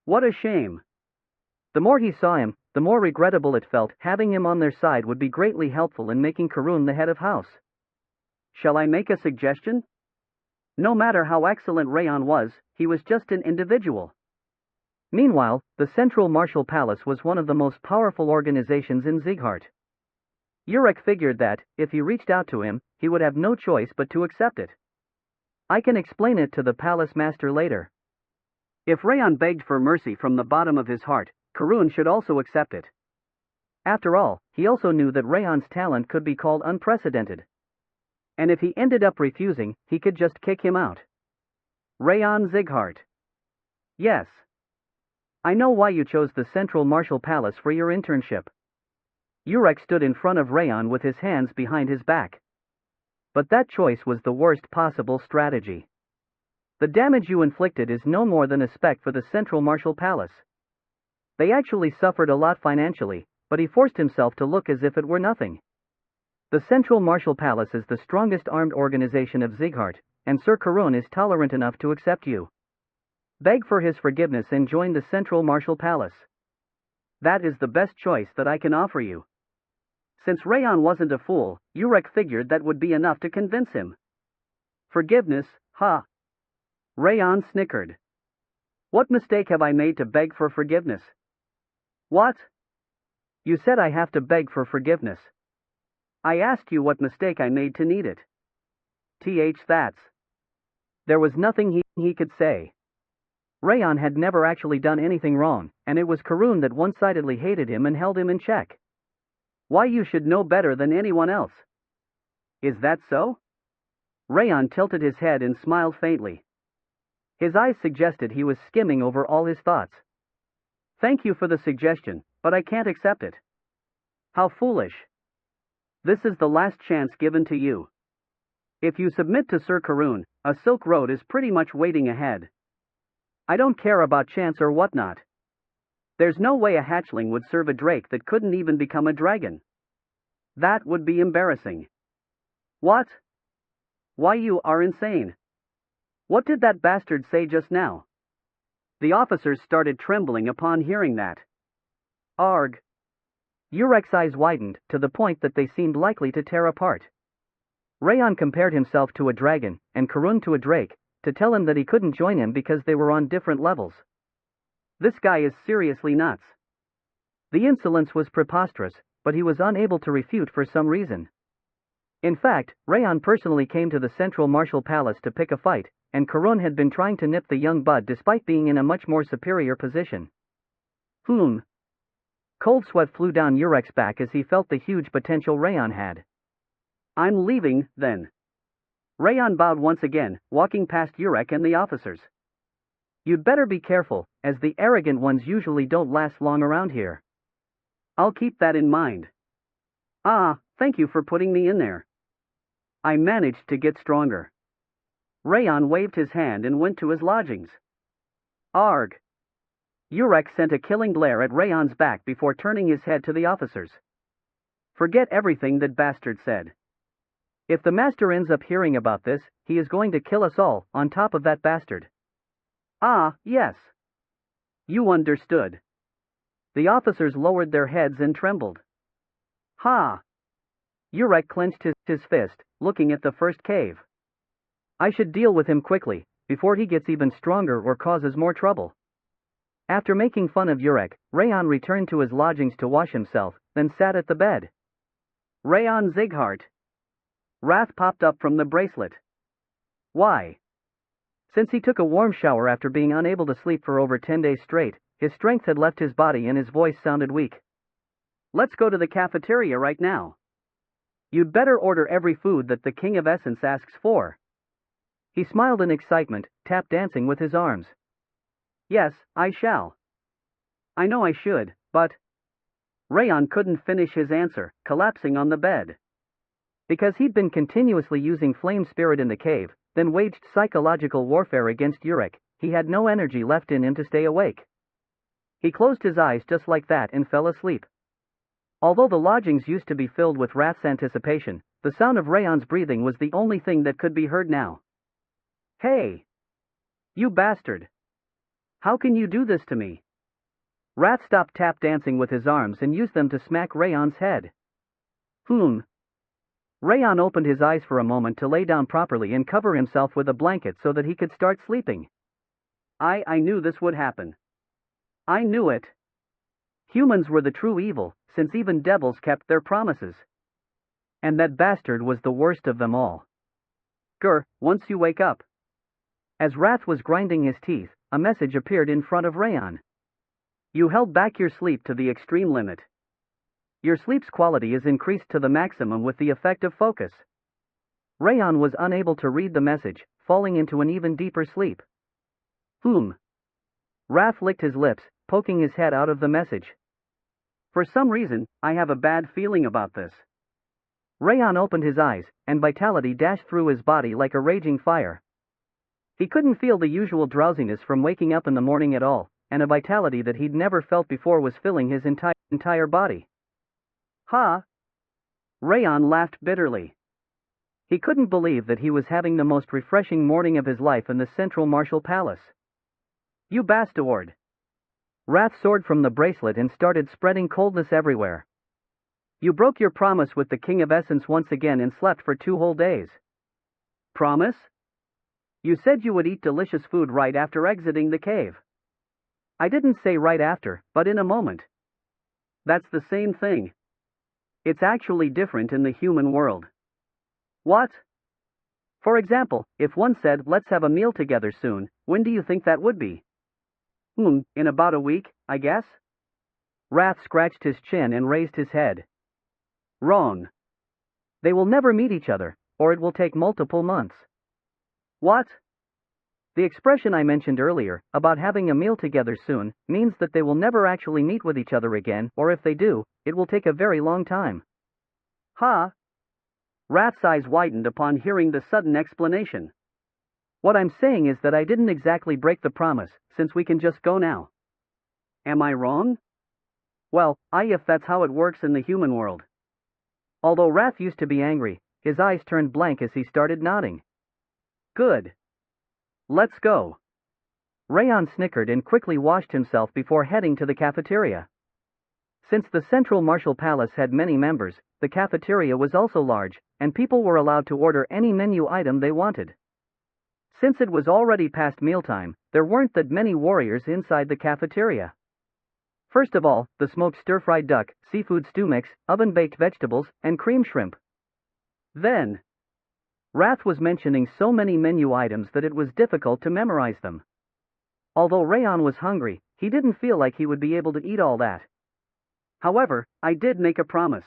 What a shame. The more he saw him, the more regrettable it felt. Having him on their side would be greatly helpful in making Karun the head of house. Shall I make a suggestion? No matter how excellent Raon was, he was just an individual. Meanwhile, the Central Martial Palace was one of the most powerful organizations in Zighart. Urek figured that, if he reached out to him, he would have no choice but to accept it. I can explain it to the palace master later. If Raon begged for mercy from the bottom of his heart, Karun should also accept it. After all, he also knew that Raon's talent could be called unprecedented. And if he ended up refusing, he could just kick him out. Raon Zighart. Yes. I know why you chose the Central Martial Palace for your internship. Urek stood in front of Raon with his hands behind his back. But that choice was the worst possible strategy. The damage you inflicted is no more than a speck for the Central Martial Palace. They actually suffered a lot financially, but he forced himself to look as if it were nothing. The Central Martial Palace is the strongest armed organization of Zighart, and Sir Karun is tolerant enough to accept you. Beg for his forgiveness and join the Central Martial Palace. That is the best choice that I can offer you. Since Raon wasn't a fool, Urek figured that would be enough to convince him. Forgiveness, ha! Raon snickered. What mistake have I made to beg for forgiveness? What? You said I have to beg for forgiveness. I asked you what mistake I made to need it. That's. There was nothing he could say. Raon had never actually done anything wrong, and it was Karun that one-sidedly hated him and held him in check. Why, you should know better than anyone else. Is that so? Raon tilted his head and smiled faintly. His eyes suggested he was skimming over all his thoughts. Thank you for the suggestion, but I can't accept it. How foolish. This is the last chance given to you. If you submit to Sir Karun, a Silk Road is pretty much waiting ahead. I don't care about chance or whatnot. There's no way a hatchling would serve a drake that couldn't even become a dragon. That would be embarrassing. What? Why, you are insane. What did that bastard say just now? The officers started trembling upon hearing that. Arg. Urek's eyes widened, to the point that they seemed likely to tear apart. Raon compared himself to a dragon, and Karun to a drake, to tell him that he couldn't join him because they were on different levels. This guy is seriously nuts. The insolence was preposterous, but he was unable to refute for some reason. In fact, Raon personally came to the Central Martial Palace to pick a fight, and Karun had been trying to nip the young bud despite being in a much more superior position. Cold sweat flew down Urek's back as he felt the huge potential Raon had. I'm leaving, then. Raon bowed once again, walking past Urek and the officers. You'd better be careful, as the arrogant ones usually don't last long around here. I'll keep that in mind. Thank you for putting me in there. I managed to get stronger. Raon waved his hand and went to his lodgings. Arg. Urek sent a killing glare at Raon's back before turning his head to the officers. Forget everything that bastard said. If the master ends up hearing about this, he is going to kill us all, on top of that bastard. Yes. You understood. The officers lowered their heads and trembled. Ha! Urek clenched his fist, looking at the first cave. I should deal with him quickly, before he gets even stronger or causes more trouble. After making fun of Urek, Raon returned to his lodgings to wash himself, then sat at the bed. Raon Zighart. Wrath popped up from the bracelet. Why? Since he took a warm shower after being unable to sleep for over 10 days straight, his strength had left his body and his voice sounded weak. Let's go to the cafeteria right now. You'd better order every food that the King of Essence asks for. He smiled in excitement, tap dancing with his arms. Yes, I shall. I know I should, but... Raon couldn't finish his answer, collapsing on the bed. Because he'd been continuously using flame spirit in the cave, then waged psychological warfare against Urek, he had no energy left in him to stay awake. He closed his eyes just like that and fell asleep. Although the lodgings used to be filled with Wrath's anticipation, the sound of Raon's breathing was the only thing that could be heard now. Hey! You bastard! How can you do this to me? Wrath stopped tap dancing with his arms and used them to smack Raon's head. Raon opened his eyes for a moment to lay down properly and cover himself with a blanket so that he could start sleeping. I knew this would happen. I knew it. Humans were the true evil, since even devils kept their promises. And that bastard was the worst of them all. Once you wake up. As Wrath was grinding his teeth, a message appeared in front of Raon. You held back your sleep to the extreme limit. Your sleep's quality is increased to the maximum with the effect of focus. Raon was unable to read the message, falling into an even deeper sleep. Wrath licked his lips, poking his head out of the message. For some reason, I have a bad feeling about this. Raon opened his eyes, and vitality dashed through his body like a raging fire. He couldn't feel the usual drowsiness from waking up in the morning at all, and a vitality that he'd never felt before was filling his entire body. Ha! Raon laughed bitterly. He couldn't believe that he was having the most refreshing morning of his life in the Central Martial Palace. You bastard! Wrath soared from the bracelet and started spreading coldness everywhere. You broke your promise with the King of Essence once again and slept for 2 whole days. Promise? You said you would eat delicious food right after exiting the cave. I didn't say right after, but in a moment. That's the same thing. It's actually different in the human world. What? For example, if one said, let's have a meal together soon, when do you think that would be? In about a week, I guess? Wrath scratched his chin and raised his head. Wrong. They will never meet each other, or it will take multiple months. What? The expression I mentioned earlier, about having a meal together soon, means that they will never actually meet with each other again, or if they do, it will take a very long time. Ha! Wrath's eyes widened upon hearing the sudden explanation. What I'm saying is that I didn't exactly break the promise, since we can just go now. Am I wrong? Well, if that's how it works in the human world. Although Wrath used to be angry, his eyes turned blank as he started nodding. Good. Let's go. Raon snickered and quickly washed himself before heading to the cafeteria. Since the Central Martial Palace had many members, the cafeteria was also large, and people were allowed to order any menu item they wanted. Since it was already past mealtime, there weren't that many warriors inside the cafeteria. First of all, the smoked stir-fried duck, seafood stew mix, oven-baked vegetables, and cream shrimp. Then, Wrath was mentioning so many menu items that it was difficult to memorize them. Although Raon was hungry, he didn't feel like he would be able to eat all that. However, I did make a promise.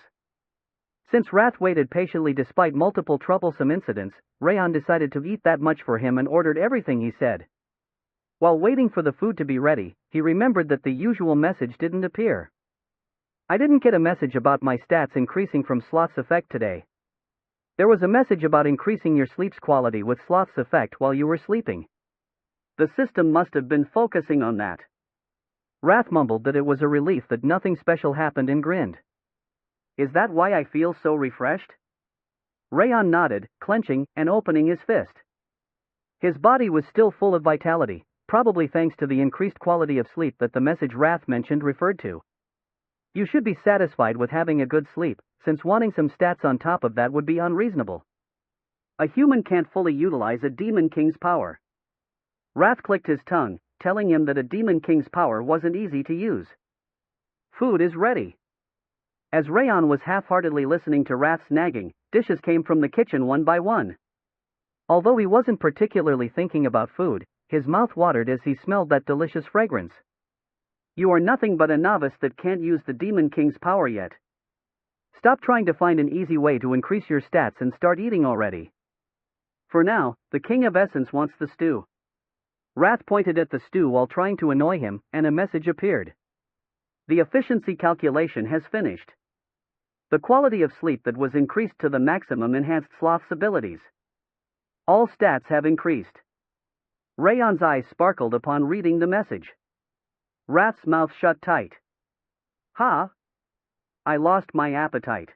Since Wrath waited patiently despite multiple troublesome incidents, Raon decided to eat that much for him and ordered everything he said. While waiting for the food to be ready, he remembered that the usual message didn't appear. I didn't get a message about my stats increasing from Sloth's effect today. There was a message about increasing your sleep's quality with Sloth's effect while you were sleeping. The system must have been focusing on that. Wrath mumbled that it was a relief that nothing special happened and grinned. Is that why I feel so refreshed? Raon nodded, clenching and opening his fist. His body was still full of vitality, probably thanks to the increased quality of sleep that the message Wrath mentioned referred to. You should be satisfied with having a good sleep, since wanting some stats on top of that would be unreasonable. A human can't fully utilize a Demon King's power. Wrath clicked his tongue, telling him that a Demon King's power wasn't easy to use. Food is ready. As Raon was half-heartedly listening to Rath's nagging, dishes came from the kitchen one by one. Although he wasn't particularly thinking about food, his mouth watered as he smelled that delicious fragrance. You are nothing but a novice that can't use the Demon King's power yet. Stop trying to find an easy way to increase your stats and start eating already. For now, the King of Essence wants the stew. Rath pointed at the stew while trying to annoy him, and a message appeared. The efficiency calculation has finished. The quality of sleep that was increased to the maximum enhanced Sloth's abilities. All stats have increased. Raon's eyes sparkled upon reading the message. Rath's mouth shut tight. Ha! I lost my appetite.